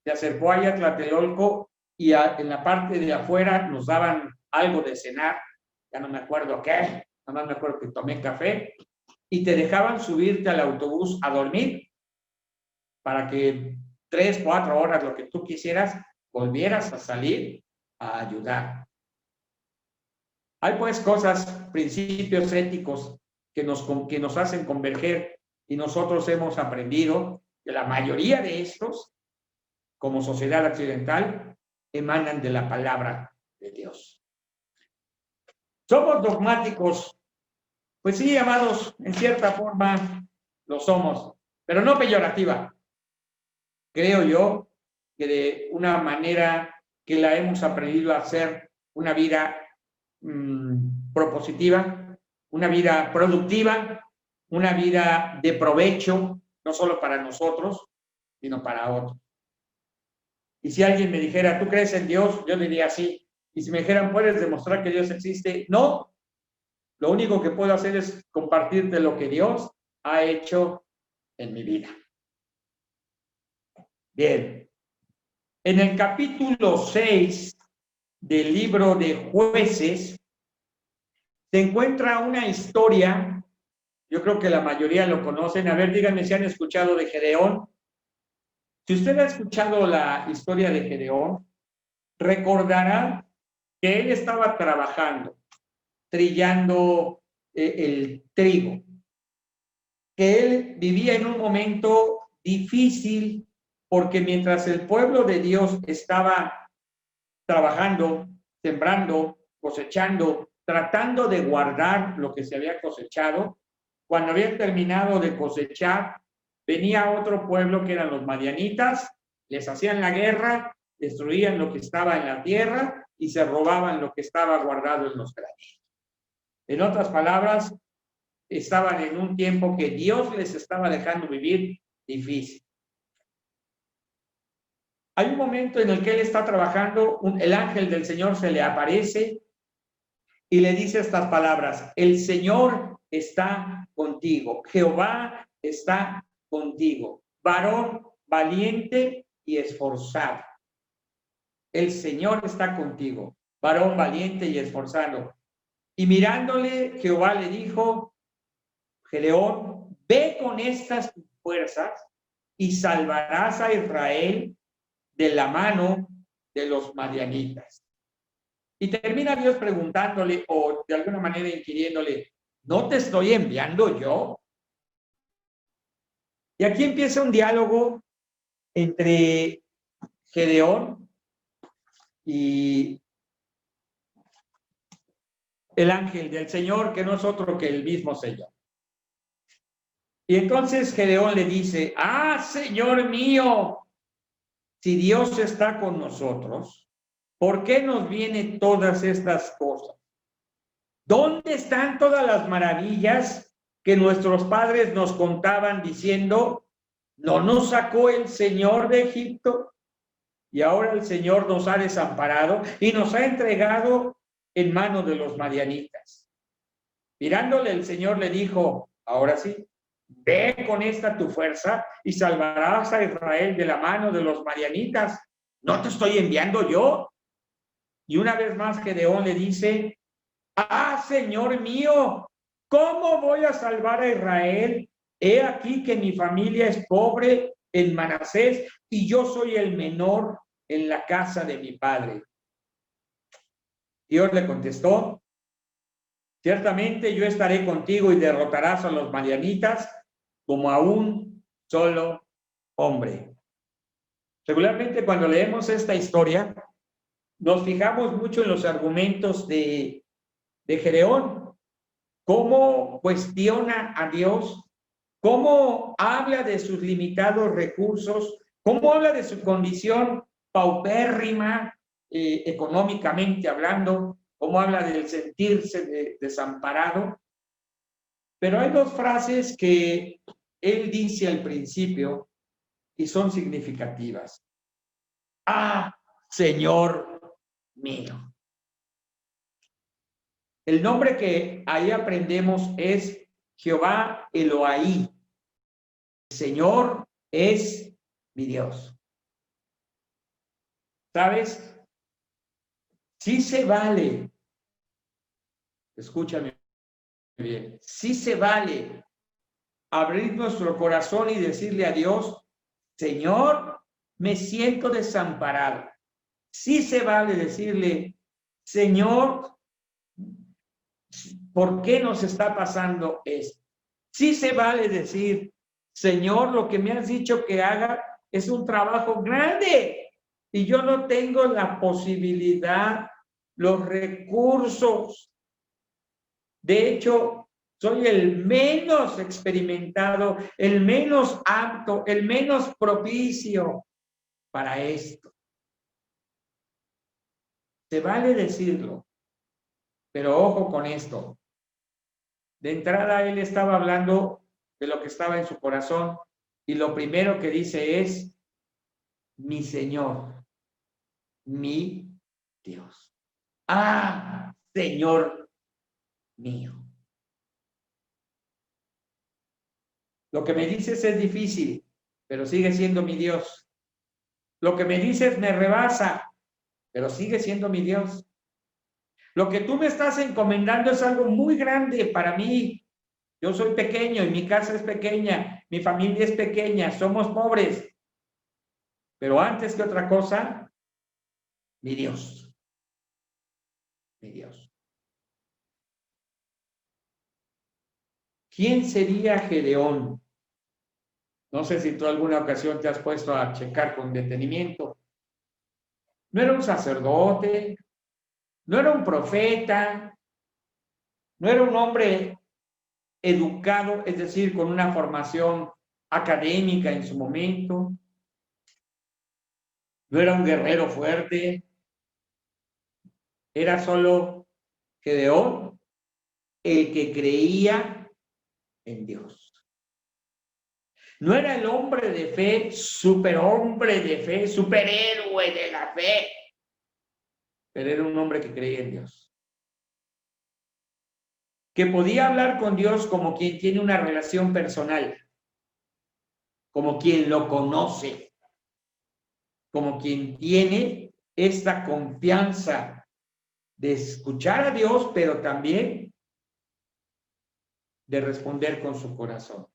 se acercó allá a Tlatelolco y en la parte de afuera nos daban algo de cenar, ya no me acuerdo qué, nada más me acuerdo que tomé café, y te dejaban subirte al autobús a dormir para que 3, 4 horas, lo que tú quisieras, volvieras a salir a ayudar. Hay pues cosas, principios éticos que nos hacen converger y nosotros hemos aprendido que la mayoría de estos, como sociedad occidental, emanan de la palabra de Dios. ¿Somos dogmáticos? Pues sí, amados, en cierta forma lo somos, pero no peyorativa. Creo yo que de una manera que la hemos aprendido a hacer una vida propositiva, una vida productiva, una vida de provecho, no solo para nosotros, sino para otros. Y si alguien me dijera, ¿tú crees en Dios? Yo diría sí. Y si me dijeran, ¿puedes demostrar que Dios existe? No. Lo único que puedo hacer es compartirte lo que Dios ha hecho en mi vida. Bien. En el capítulo 6 del libro de Jueces se encuentra una historia, yo creo que la mayoría lo conocen. A ver, díganme si han escuchado de Gedeón. Si usted ha escuchado la historia de Gedeón, recordará que él estaba trabajando, trillando el trigo, que él vivía en un momento difícil, porque mientras el pueblo de Dios estaba trabajando, sembrando, cosechando, tratando de guardar lo que se había cosechado, cuando habían terminado de cosechar, venía otro pueblo que eran los madianitas, les hacían la guerra, destruían lo que estaba en la tierra y se robaban lo que estaba guardado en los graneros. En otras palabras, estaban en un tiempo que Dios les estaba dejando vivir difícil. Hay un momento en el que él está trabajando, el ángel del Señor se le aparece y le dice estas palabras: el Señor está contigo, Jehová está contigo, varón valiente y esforzado. El Señor está contigo, varón valiente y esforzado. Y mirándole, Jehová le dijo: Gedeón, ve con estas fuerzas y salvarás a Israel de la mano de los madianitas. Y termina Dios preguntándole, o de alguna manera inquiriéndole: ¿no te estoy enviando yo? Y aquí empieza un diálogo entre Gedeón y el ángel del Señor, que no es otro que el mismo Señor. Y entonces Gedeón le dice: ¡ah, Señor mío! si Dios está con nosotros, ¿por qué nos vienen todas estas cosas? ¿Dónde están todas las maravillas que nuestros padres nos contaban diciendo, no nos sacó el Señor de Egipto? Y ahora el Señor nos ha desamparado y nos ha entregado en manos de los madianitas. Mirándole, el Señor le dijo, ahora sí, ve con esta tu fuerza y salvarás a Israel de la mano de los madianitas. ¿No te estoy enviando yo? Y una vez más Gedeón le dice, Señor mío, ¿cómo voy a salvar a Israel? He aquí que mi familia es pobre en Manasés y yo soy el menor en la casa de mi padre. Dios le contestó, ciertamente yo estaré contigo y derrotarás a los madianitas como a un solo hombre. Regularmente cuando leemos esta historia, nos fijamos mucho en los argumentos de Gedeón, cómo cuestiona a Dios, cómo habla de sus limitados recursos, cómo habla de su condición paupérrima, económicamente hablando, cómo habla del sentirse desamparado. Pero hay dos frases que él dice al principio y son significativas. Señor mío. El nombre que ahí aprendemos es Jehová Elohai. El Señor es mi Dios. ¿Sabes? Sí se vale, escúchame bien, sí se vale abrir nuestro corazón y decirle a Dios, Señor, me siento desamparado. Sí se vale decirle, Señor, ¿por qué nos está pasando esto? Sí se vale decir, Señor, lo que me has dicho que haga es un trabajo grande y yo no tengo la posibilidad, los recursos. De hecho, soy el menos experimentado, el menos apto, el menos propicio para esto. Se vale decirlo, pero ojo con esto. De entrada, él estaba hablando de lo que estaba en su corazón y lo primero que dice es, mi Señor, mi Dios. Señor mío. Lo que me dices es difícil, pero sigue siendo mi Dios. Lo que me dices me rebasa, pero sigue siendo mi Dios. Lo que tú me estás encomendando es algo muy grande para mí. Yo soy pequeño y mi casa es pequeña, mi familia es pequeña, somos pobres. Pero antes que otra cosa, mi Dios. Mi Dios. ¿Quién sería Gedeón? No sé si tú alguna ocasión te has puesto a checar con detenimiento. No era un sacerdote, no era un profeta, no era un hombre educado, es decir, con una formación académica en su momento, no era un guerrero fuerte, era solo Gedeón el que creía en Dios. No era el hombre de fe, superhombre de fe, superhéroe de la fe, pero era un hombre que creía en Dios. Que podía hablar con Dios como quien tiene una relación personal, como quien lo conoce, como quien tiene esta confianza de escuchar a Dios, pero también de responder con su corazón.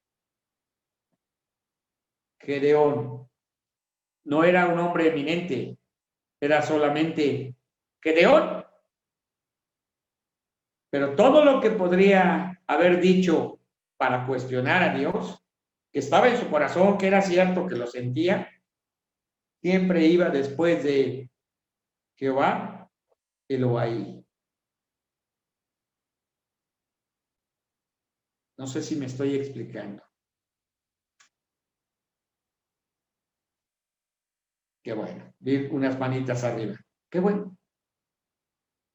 Gedeón no era un hombre eminente, era solamente Gedeón. Pero todo lo que podría haber dicho para cuestionar a Dios, que estaba en su corazón, que era cierto, que lo sentía, siempre iba después de Jehová, Elohai. No sé si me estoy explicando. Qué bueno. Vi unas manitas arriba. Qué bueno.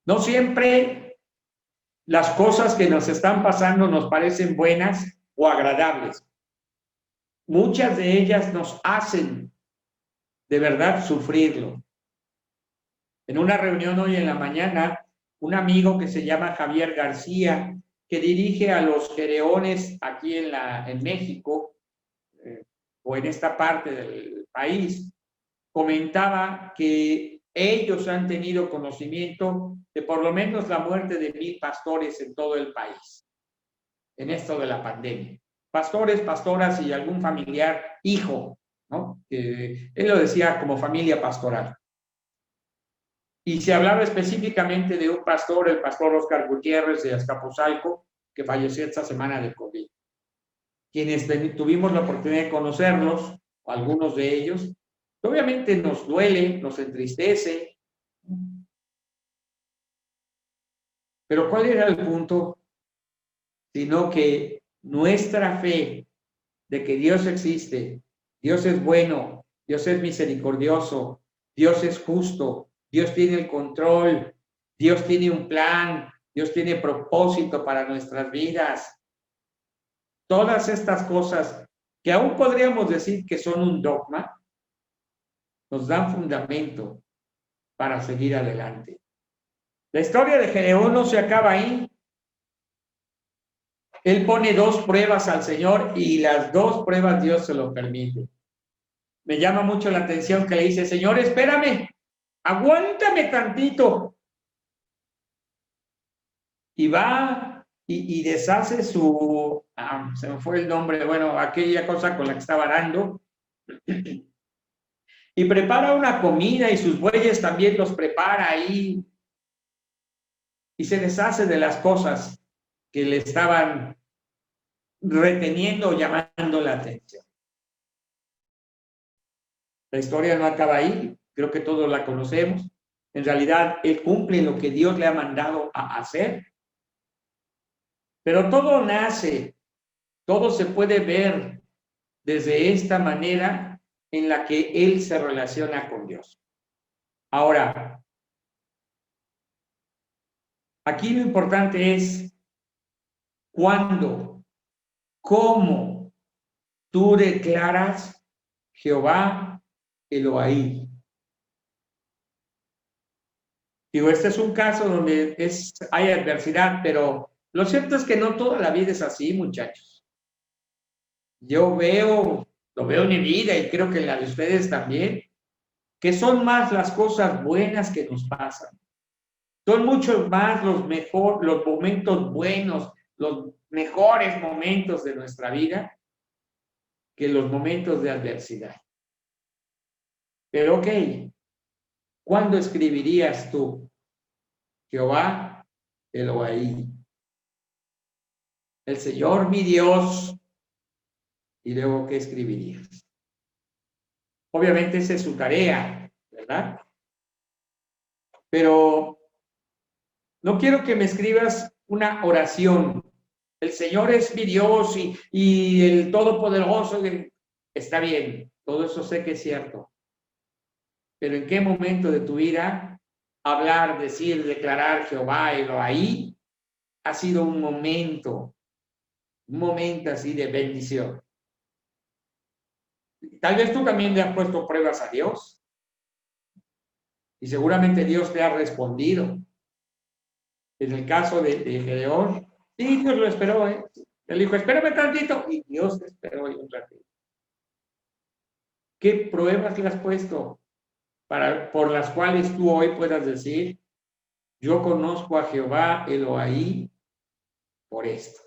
No siempre las cosas que nos están pasando nos parecen buenas o agradables. Muchas de ellas nos hacen de verdad sufrirlo. En una reunión hoy en la mañana, un amigo que se llama Javier García, que dirige a los Gereones aquí en México, o en esta parte del país, comentaba que ellos han tenido conocimiento de por lo menos la muerte de 1,000 pastores en todo el país, en esto de la pandemia. Pastores, pastoras y algún familiar, hijo, ¿no? Él lo decía como familia pastoral. Y se hablaba específicamente de un pastor, el pastor Oscar Gutiérrez de Azcapotzalco, que falleció esta semana de COVID. Quienes tuvimos la oportunidad de conocerlos, algunos de ellos, obviamente nos duele, nos entristece. Pero ¿cuál era el punto? Sino que nuestra fe de que Dios existe, Dios es bueno, Dios es misericordioso, Dios es justo, Dios tiene el control, Dios tiene un plan, Dios tiene propósito para nuestras vidas. Todas estas cosas que aún podríamos decir que son un dogma, nos dan fundamento para seguir adelante. La historia de Gedeón no se acaba ahí. Él pone 2 pruebas al Señor y las 2 pruebas Dios se lo permite. Me llama mucho la atención que le dice, Señor, espérame, aguántame tantito. Y va y deshace su, se me fue el nombre, bueno, aquella cosa con la que estaba arando. Y prepara una comida y sus bueyes también los prepara ahí. Y se deshace de las cosas que le estaban reteniendo o llamando la atención. La historia no acaba ahí, creo que todos la conocemos. En realidad, él cumple lo que Dios le ha mandado a hacer. Pero todo nace, todo se puede ver desde esta manera en la que él se relaciona con Dios. Ahora, aquí lo importante es cuándo, cómo tú declaras Jehová Elohim. Digo, este es un caso donde hay adversidad, pero lo cierto es que no toda la vida es así, muchachos. Yo lo veo en mi vida y creo que en la de ustedes también, que son más las cosas buenas que nos pasan. Son mucho más los momentos buenos, los mejores momentos de nuestra vida que los momentos de adversidad. Pero ok, ¿cuándo escribirías tú Jehová Elohim? El Señor mi Dios. Y luego, ¿qué escribirías? Obviamente esa es su tarea, ¿verdad? Pero no quiero que me escribas una oración. El Señor es mi Dios y el Todopoderoso. Está bien, todo eso sé que es cierto. Pero ¿en qué momento de tu vida hablar, decir, declarar Jehová Elohim ha sido un momento así de bendición? Tal vez tú también le has puesto pruebas a Dios y seguramente Dios te ha respondido. En el caso de Gedeón, sí, Dios lo esperó, Él dijo, espérame tantito, y Dios te esperó un ratito. ¿Qué pruebas le has puesto por las cuales tú hoy puedas decir, yo conozco a Jehová Elohim por esto?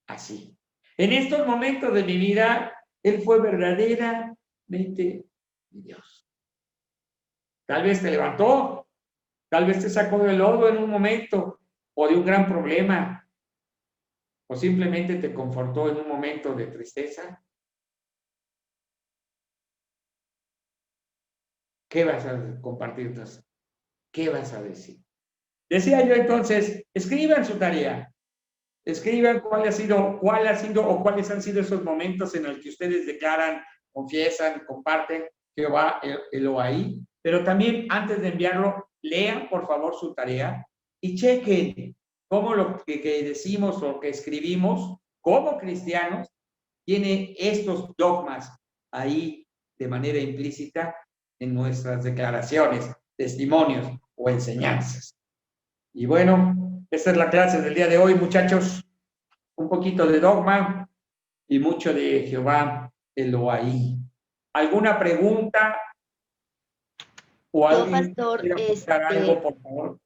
Así. En estos momentos de mi vida, Él fue verdaderamente mi Dios. Tal vez te levantó, tal vez te sacó del lodo en un momento o de un gran problema, o simplemente te confortó en un momento de tristeza. ¿Qué vas a compartirnos? ¿Qué vas a decir? Decía yo entonces, escriban su tarea. Escriban cuál ha sido o cuáles han sido esos momentos en los que ustedes declaran, confiesan, comparten Jehová Elohai, pero también antes de enviarlo, lean por favor su tarea y chequen cómo lo que decimos o que escribimos como cristianos tiene estos dogmas ahí de manera implícita en nuestras declaraciones, testimonios o enseñanzas. Y bueno, esta es la clase del día de hoy, muchachos. Un poquito de dogma y mucho de Jehová Elohai. ¿Alguna pregunta? ¿O alguien pastor, quiere apuntar algo, por favor?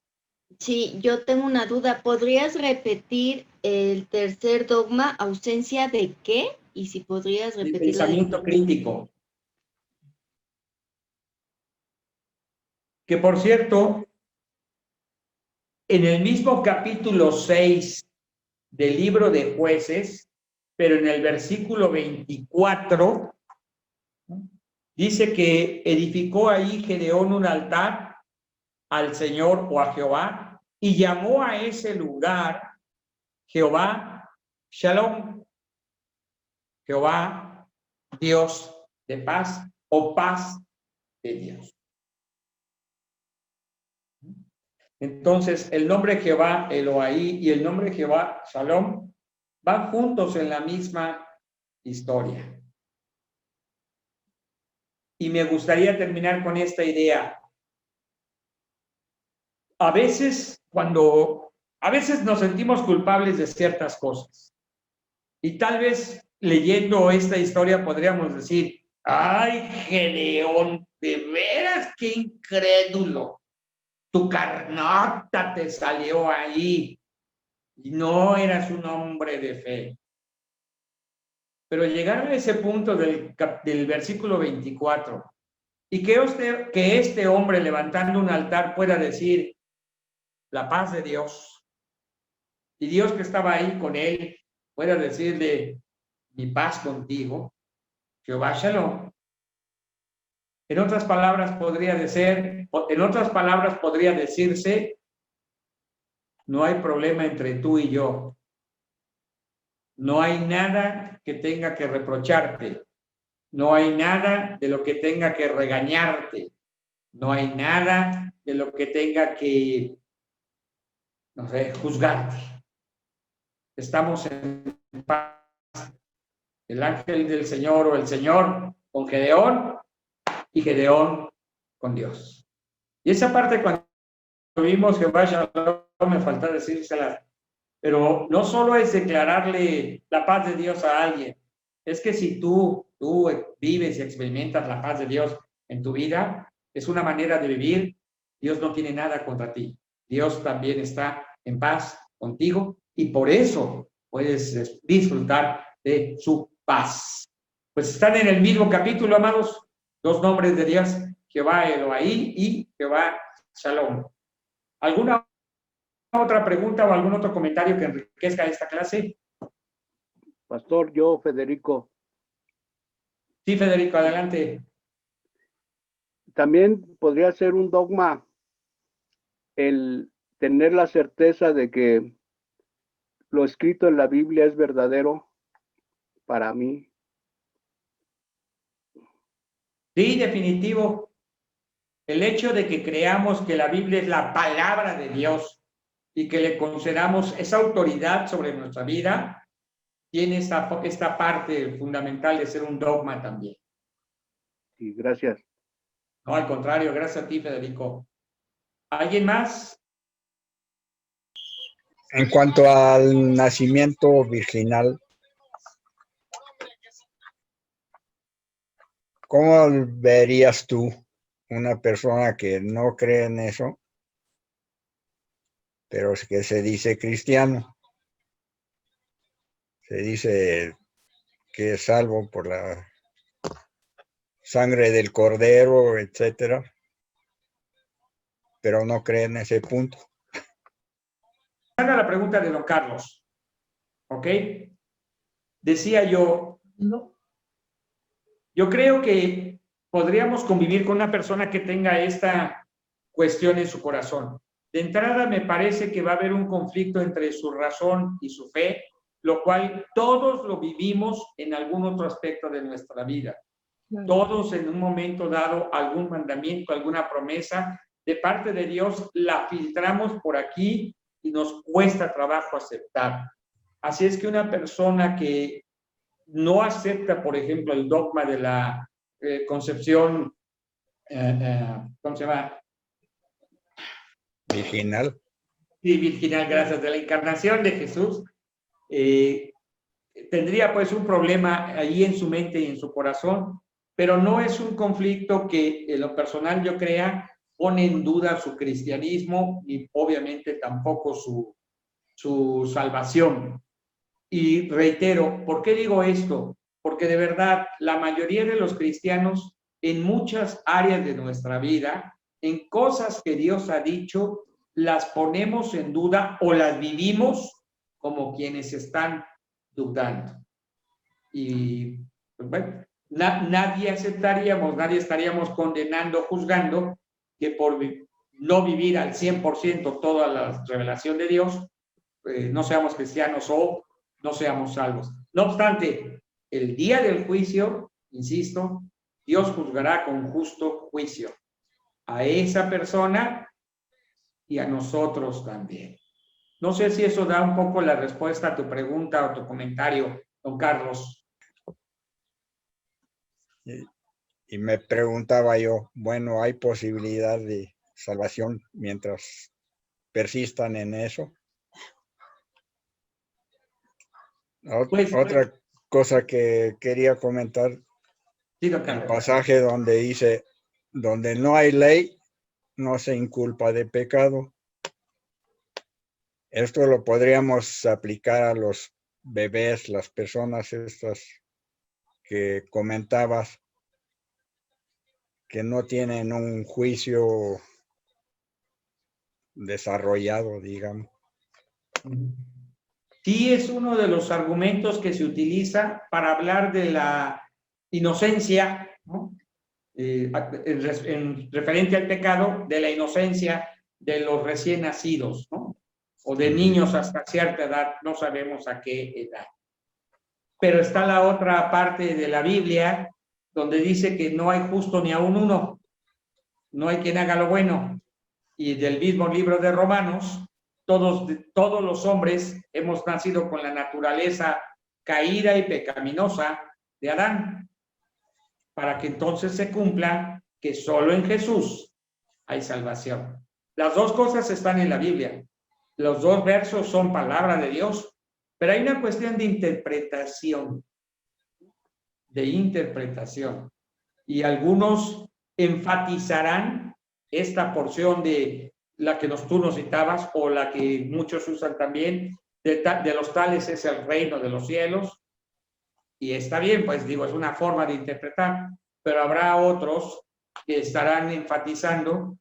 Sí, yo tengo una duda. ¿Podrías repetir el tercer dogma, ausencia de qué? Y si podrías El repetir la pensamiento definición. crítico. Que por cierto, en el mismo capítulo 6 del libro de Jueces, pero en el versículo 24, dice que edificó ahí Gedeón un altar al Señor o a Jehová y llamó a ese lugar Jehová Shalom, Jehová Dios de paz o paz de Dios. Entonces, el nombre Jehová Elohai y el nombre Jehová Shalom van juntos en la misma historia. Y me gustaría terminar con esta idea. A veces nos sentimos culpables de ciertas cosas. Y tal vez leyendo esta historia podríamos decir, ay, Gedeón, de veras qué incrédulo. Tu carnota te salió ahí y no eras un hombre de fe. Pero llegar a ese punto del versículo 24 y que este hombre levantando un altar pueda decir la paz de Dios y Dios que estaba ahí con él pueda decirle mi paz contigo, Jehová Shalom. En otras palabras podría decirse, no hay problema entre tú y yo. No hay nada que tenga que reprocharte. No hay nada de lo que tenga que regañarte. No hay nada de lo que tenga que, no sé, juzgarte. Estamos en paz. El ángel del Señor o el Señor con Gedeón y Gedeón con Dios. Y esa parte cuando vimos Jehová Shalom, me falta decírsela, pero no solo es declararle la paz de Dios a alguien, es que si tú vives y experimentas la paz de Dios en tu vida, es una manera de vivir. Dios no tiene nada contra ti. Dios también está en paz contigo y por eso puedes disfrutar de su paz. Pues están en el mismo capítulo, amados, dos nombres de Dios, Jehová Elohai y Jehová Shalom. ¿Alguna otra pregunta o algún otro comentario que enriquezca esta clase? Pastor, yo, Federico. Sí, Federico, adelante. También podría ser un dogma el tener la certeza de que lo escrito en la Biblia es verdadero para mí. Sí, definitivo. El hecho de que creamos que la Biblia es la palabra de Dios y que le concedamos esa autoridad sobre nuestra vida, tiene esta parte fundamental de ser un dogma también. Sí, gracias. No, al contrario, gracias a ti, Federico. ¿Alguien más? En cuanto al nacimiento virginal, ¿cómo verías tú una persona que no cree en eso, pero que se dice cristiano? Se dice que es salvo por la sangre del cordero, etcétera, pero no cree en ese punto. Haga la pregunta de don Carlos, ¿ok? Decía yo, yo creo que podríamos convivir con una persona que tenga esta cuestión en su corazón. De entrada, me parece que va a haber un conflicto entre su razón y su fe, lo cual todos lo vivimos en algún otro aspecto de nuestra vida. Todos en un momento dado, algún mandamiento, alguna promesa de parte de Dios, la filtramos por aquí y nos cuesta trabajo aceptar. Así es que una persona que no acepta, por ejemplo, el dogma de la concepción, ¿cómo se llama? Virginal. Sí, virginal, gracias, de la encarnación de Jesús, tendría pues un problema ahí en su mente y en su corazón, pero no es un conflicto que en lo personal yo crea pone en duda su cristianismo y obviamente tampoco su salvación. Y reitero, ¿por qué digo esto? Porque de verdad la mayoría de los cristianos en muchas áreas de nuestra vida, en cosas que Dios ha dicho, las ponemos en duda o las vivimos como quienes están dudando. Y pues bueno, nadie aceptaríamos, nadie estaríamos condenando, juzgando que por no vivir al 100% toda la revelación de Dios, no seamos cristianos o no seamos salvos. No obstante, el día del juicio, insisto, Dios juzgará con justo juicio a esa persona y a nosotros también. No sé si eso da un poco la respuesta a tu pregunta o tu comentario, don Carlos. Y me preguntaba yo, bueno, ¿hay posibilidad de salvación mientras persistan en eso? Otra cosa que quería comentar, sí, don el Carlos. pasaje donde dice, donde no hay ley, no se inculpa de pecado. Esto lo podríamos aplicar a los bebés, las personas estas que comentabas, que no tienen un juicio desarrollado, digamos. Sí, es uno de los argumentos que se utiliza para hablar de la inocencia, ¿no? En referente al pecado, de la inocencia de los recién nacidos, ¿no? O de niños hasta cierta edad, no sabemos a qué edad. Pero está la otra parte de la Biblia, donde dice que no hay justo ni aún uno, no hay quien haga lo bueno. Y del mismo libro de Romanos, todos los hombres hemos nacido con la naturaleza caída y pecaminosa de Adán, para que entonces se cumpla que solo en Jesús hay salvación. Las dos cosas están en la Biblia. Los dos versos son palabra de Dios, pero hay una cuestión de interpretación. Y algunos enfatizarán esta porción de la que tú nos citabas, o la que muchos usan también, de los tales es el reino de los cielos. Y está bien, pues digo, es una forma de interpretar, pero habrá otros que estarán enfatizando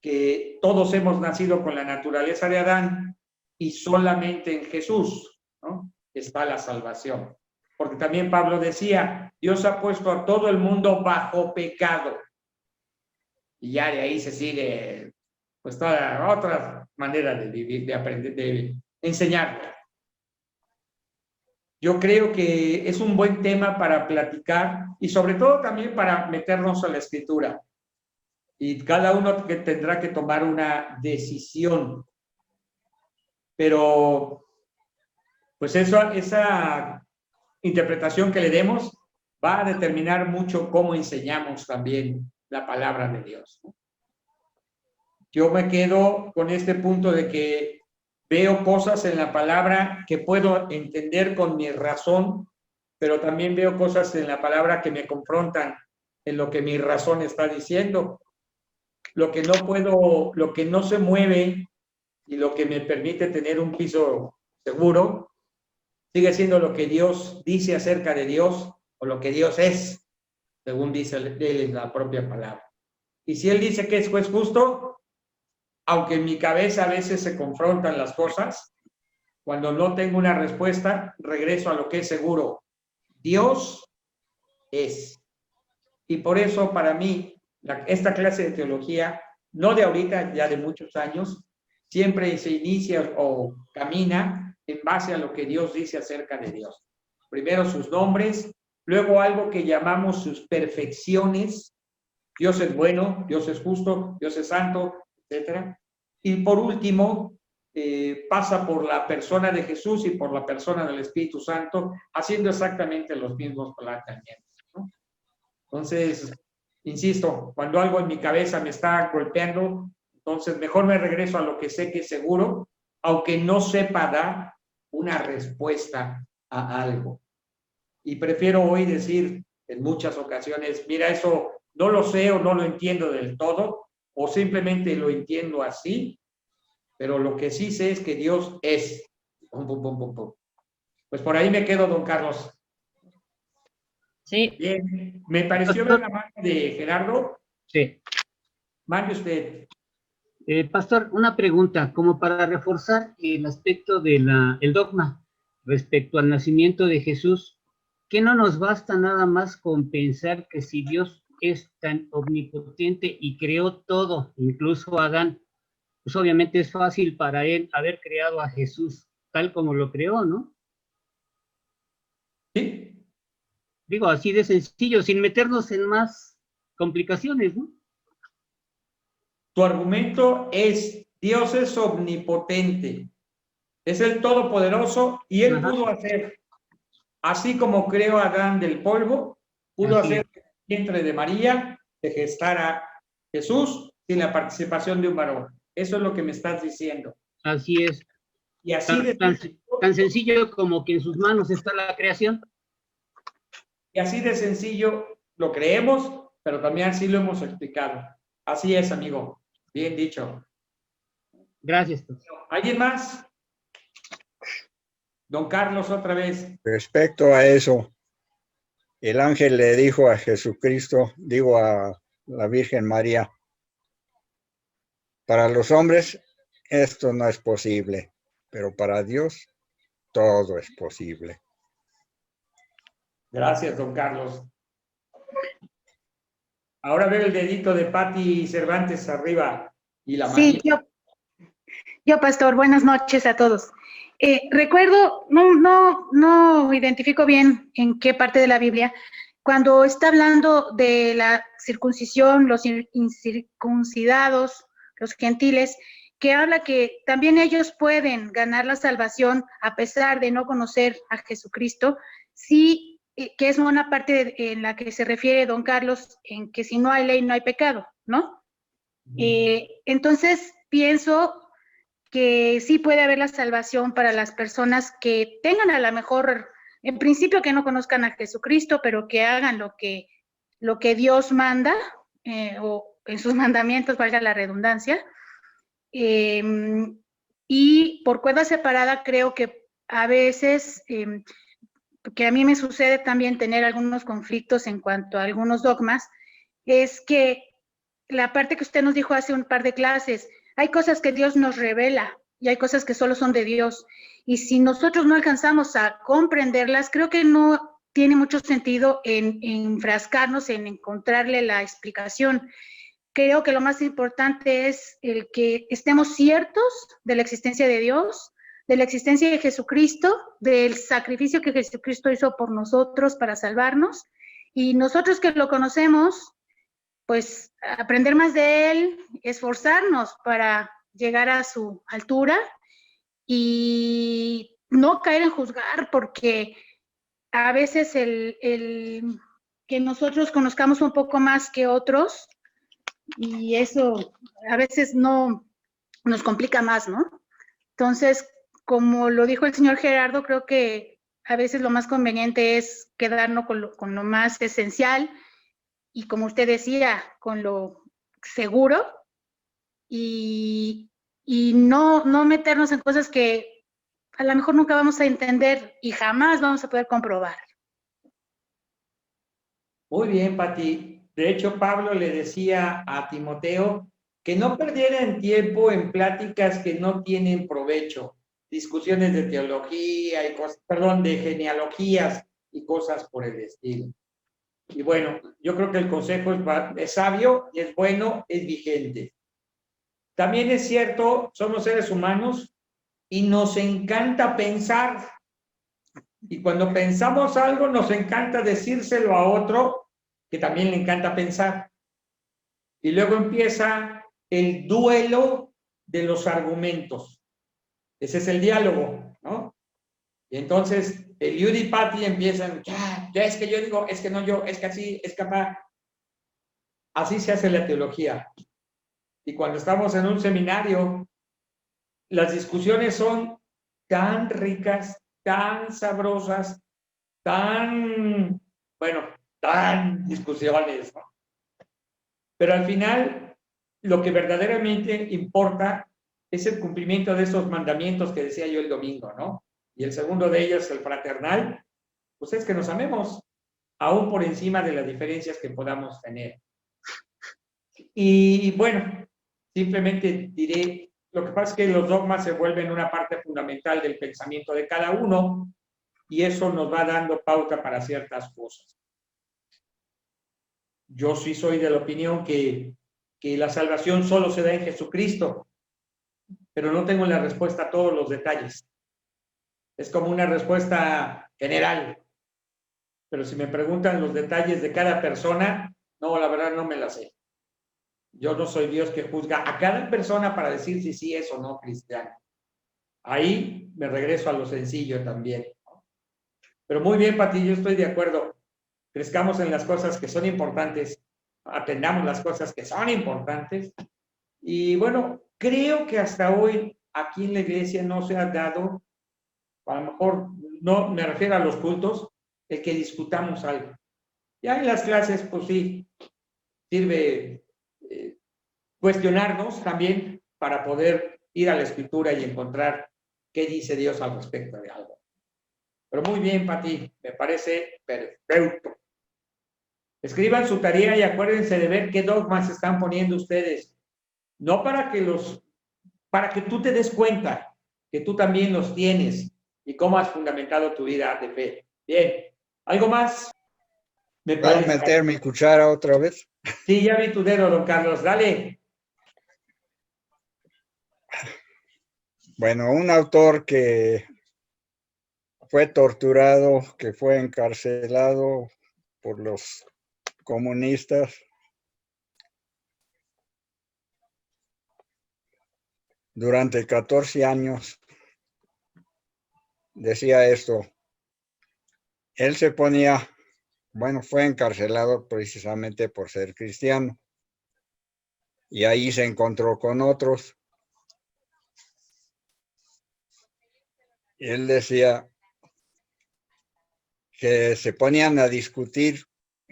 que todos hemos nacido con la naturaleza de Adán y solamente en Jesús, ¿no?, está la salvación. Porque también Pablo decía, Dios ha puesto a todo el mundo bajo pecado. Y ya de ahí se sigue, pues, toda otra manera de vivir, de aprender, de enseñar. Yo creo que es un buen tema para platicar y sobre todo también para meternos a la escritura. Y cada uno que tendrá que tomar una decisión. Pero, pues esa interpretación que le demos va a determinar mucho cómo enseñamos también la palabra de Dios. Yo me quedo con este punto de que veo cosas en la palabra que puedo entender con mi razón, pero también veo cosas en la palabra que me confrontan en lo que mi razón está diciendo. Lo que no puedo, lo que no se mueve y lo que me permite tener un piso seguro, sigue siendo lo que Dios dice acerca de Dios, o lo que Dios es, según dice él en la propia palabra. Y si Él dice que es juez justo, aunque en mi cabeza a veces se confrontan las cosas, cuando no tengo una respuesta, regreso a lo que es seguro. Dios es. Y por eso para mí, esta clase de teología, no de ahorita, ya de muchos años, siempre se inicia o camina en base a lo que Dios dice acerca de Dios. Primero sus nombres, luego algo que llamamos sus perfecciones. Dios es bueno, Dios es justo, Dios es santo, etc. Y por último, pasa por la persona de Jesús y por la persona del Espíritu Santo, haciendo exactamente los mismos planteamientos, ¿no? Entonces, insisto, cuando algo en mi cabeza me está golpeando, entonces mejor me regreso a lo que sé que es seguro, aunque no sepa dar una respuesta a algo. Y prefiero hoy decir en muchas ocasiones, mira, eso no lo sé o no lo entiendo del todo, o simplemente lo entiendo así, pero lo que sí sé es que Dios es. Pum, pum, pum, pum, pum. Pues por ahí me quedo, don Carlos. Sí. Bien, me pareció ver la mano de Gerardo. Sí. Mande usted. Pastor, una pregunta, como para reforzar el aspecto del dogma respecto al nacimiento de Jesús, ¿qué no nos basta nada más con pensar que si Dios es tan omnipotente y creó todo, incluso a Adán, pues obviamente es fácil para él haber creado a Jesús tal como lo creó, ¿no? ¿Sí? Digo, así de sencillo, sin meternos en más complicaciones, ¿no? Tu argumento es, Dios es omnipotente, es el Todopoderoso y Él pudo hacer, así como creó a Adán del polvo, pudo hacer que el vientre de María se gestara Jesús sin la participación de un varón. Eso es lo que me estás diciendo. Así es. Y así tan sencillo como que en sus manos está la creación. Y así de sencillo lo creemos, pero también así lo hemos explicado. Así es, amigo. Bien dicho. Gracias. ¿Alguien más? Don Carlos, otra vez. Respecto a eso, el ángel le dijo a Jesucristo, digo a la Virgen María, para los hombres esto no es posible, pero para Dios todo es posible. Gracias, don Carlos. Ahora veo el dedito de Pati Cervantes arriba y la Sí, yo, pastor, buenas noches a todos. Recuerdo, no identifico bien en qué parte de la Biblia, cuando está hablando de la circuncisión, los incircuncidados, los gentiles, que habla que también ellos pueden ganar la salvación a pesar de no conocer a Jesucristo, sí, que es una parte en la que se refiere don Carlos, en que si no hay ley no hay pecado, ¿no? Entonces pienso que sí puede haber la salvación para las personas que tengan a lo mejor, en principio que no conozcan a Jesucristo, pero que hagan lo que Dios manda, o en sus mandamientos, valga la redundancia. Y por cuerda separada creo que a veces, que a mí me sucede también tener algunos conflictos en cuanto a algunos dogmas, es que la parte que usted nos dijo hace un par de clases, hay cosas que Dios nos revela y hay cosas que solo son de Dios. Y si nosotros no alcanzamos a comprenderlas, creo que no tiene mucho sentido en enfrascarnos en encontrarle la explicación. Creo que lo más importante es el que estemos ciertos de la existencia de Dios, de la existencia de Jesucristo, del sacrificio que Jesucristo hizo por nosotros para salvarnos. Y nosotros que lo conocemos, pues aprender más de él, esforzarnos para llegar a su altura y no caer en juzgar, porque a veces el que nosotros conozcamos un poco más que otros, y eso a veces no nos complica más, ¿no? Entonces, como lo dijo el señor Gerardo, creo que a veces lo más conveniente es quedarnos con lo más esencial, y como usted decía, con lo seguro, y no meternos en cosas que a lo mejor nunca vamos a entender y jamás vamos a poder comprobar. Muy bien, Pati. De hecho, Pablo le decía a Timoteo que no perdieran tiempo en pláticas que no tienen provecho, discusiones de teología y cosas, perdón, de genealogías y cosas por el estilo. Y bueno, yo creo que el consejo es sabio, es bueno, es vigente. También es cierto, somos seres humanos y nos encanta pensar. Y cuando pensamos algo, nos encanta decírselo a otro que también le encanta pensar. Y luego empieza el duelo de los argumentos. Ese es el diálogo, ¿no? Y entonces el Judy y Patty empiezan, ya es que yo digo, es que no yo, es que así, es capaz. Así se hace la teología. Y cuando estamos en un seminario, las discusiones son tan ricas, tan sabrosas, tan discusiones, ¿no? Pero al final, lo que verdaderamente importa es el cumplimiento de esos mandamientos que decía yo el domingo, ¿no? Y el segundo de ellos, el fraternal, pues es que nos amemos, aún por encima de las diferencias que podamos tener. Y bueno, simplemente diré, lo que pasa es que los dogmas se vuelven una parte fundamental del pensamiento de cada uno y eso nos va dando pauta para ciertas cosas. Yo sí soy de la opinión que la salvación solo se da en Jesucristo, pero no tengo la respuesta a todos los detalles. Es como una respuesta general, pero si me preguntan los detalles de cada persona, no, la verdad no me la sé. Yo no soy Dios que juzga a cada persona para decir si sí es o no cristiano. Ahí me regreso a lo sencillo también, ¿no? Pero muy bien, Pati, yo estoy de acuerdo. Crezcamos en las cosas que son importantes, atendamos las cosas que son importantes. Y bueno, creo que hasta hoy aquí en la iglesia no se ha dado, a lo mejor no me refiero a los cultos, el que discutamos algo. Ya en las clases, pues sí, sirve cuestionarnos también para poder ir a la escritura y encontrar qué dice Dios al respecto de algo. Pero muy bien, Pati, me parece perfecto. Escriban su tarea y acuérdense de ver qué dogmas están poniendo ustedes. No para que tú te des cuenta que tú también los tienes y cómo has fundamentado tu vida de fe. Bien, ¿algo más? ¿Puedo meter mi cuchara otra vez? Sí, ya vi tu dedo, don Carlos, dale. Bueno, un autor que fue torturado, que fue encarcelado por los comunistas, durante 14 años, decía esto. Él se ponía, bueno, fue encarcelado precisamente por ser cristiano. Y ahí se encontró con otros. Y él decía que se ponían a discutir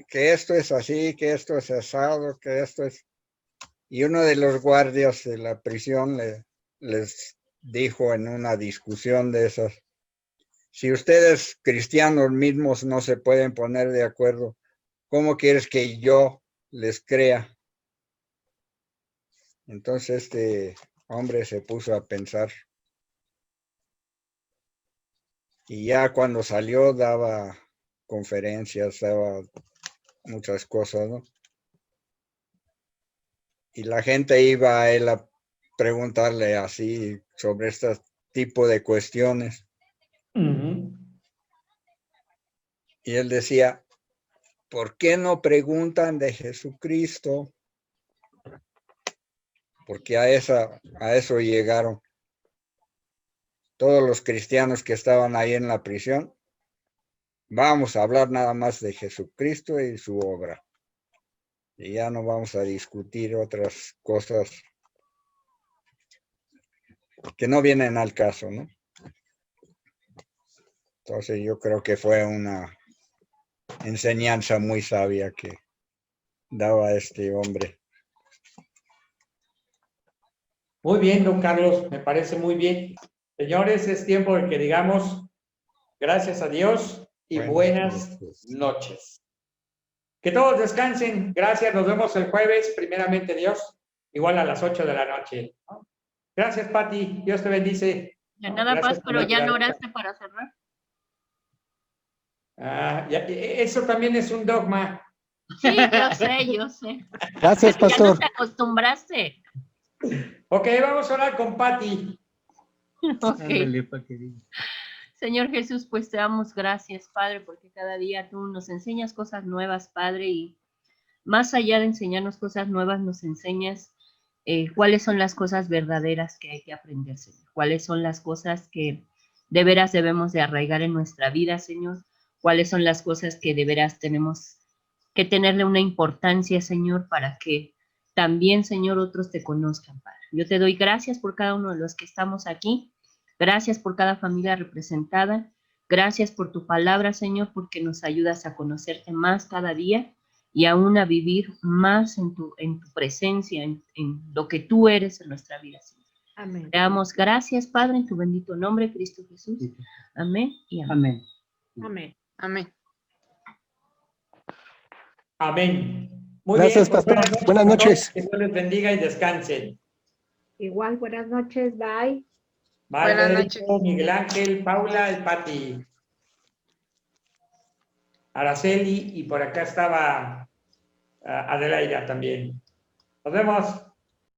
que esto es así, que esto es asado, que esto es... Y uno de los guardias de la prisión les dijo en una discusión de esas, si ustedes cristianos mismos no se pueden poner de acuerdo, ¿cómo quieres que yo les crea? Entonces este hombre se puso a pensar. Y ya cuando salió daba conferencias, daba muchas cosas, ¿no? Y la gente iba a él a preguntarle así sobre este tipo de cuestiones. Y él decía, ¿por qué no preguntan de Jesucristo? Porque a eso llegaron todos los cristianos que estaban ahí en la prisión. Vamos a hablar nada más de Jesucristo y su obra. Y ya no vamos a discutir otras cosas que no vienen al caso, ¿no? Entonces yo creo que fue una enseñanza muy sabia que daba este hombre. Muy bien, don Carlos, me parece muy bien. Señores, es tiempo de que digamos gracias a Dios y buenas noches. Que todos descansen. Gracias, nos vemos el jueves, primeramente Dios, igual a las 8 de la noche. Gracias, Pati, Dios te bendice. Ya nada más, pero ya no oraste para cerrar. Eso también es un dogma. Sí, yo sé. Gracias, pastor. Ya no te acostumbraste. Ok, vamos a orar con Pati. Okay. Señor Jesús, pues te damos gracias, Padre, porque cada día tú nos enseñas cosas nuevas, Padre, y más allá de enseñarnos cosas nuevas, nos enseñas cuáles son las cosas verdaderas que hay que aprender, Señor. Cuáles son las cosas que de veras debemos de arraigar en nuestra vida, Señor. Cuáles son las cosas que de veras tenemos que tenerle una importancia, Señor, para que también, Señor, otros te conozcan, Padre. Yo te doy gracias por cada uno de los que estamos aquí. Gracias por cada familia representada. Gracias por tu palabra, Señor, porque nos ayudas a conocerte más cada día y aún a vivir más en tu presencia, en lo que tú eres en nuestra vida, Señor. Amén. Te damos gracias, Padre, en tu bendito nombre, Cristo Jesús. Amén y amén. Amén. Amén. Amén. Muy Gracias, bien, pues pastor. Buenas noches. Que Dios les bendiga y descansen. Igual, buenas noches. Bye. Bye, Buenas Federico, noches. Miguel Ángel, Paula, el Pati, Araceli, y por acá estaba Adelaida también. Nos vemos.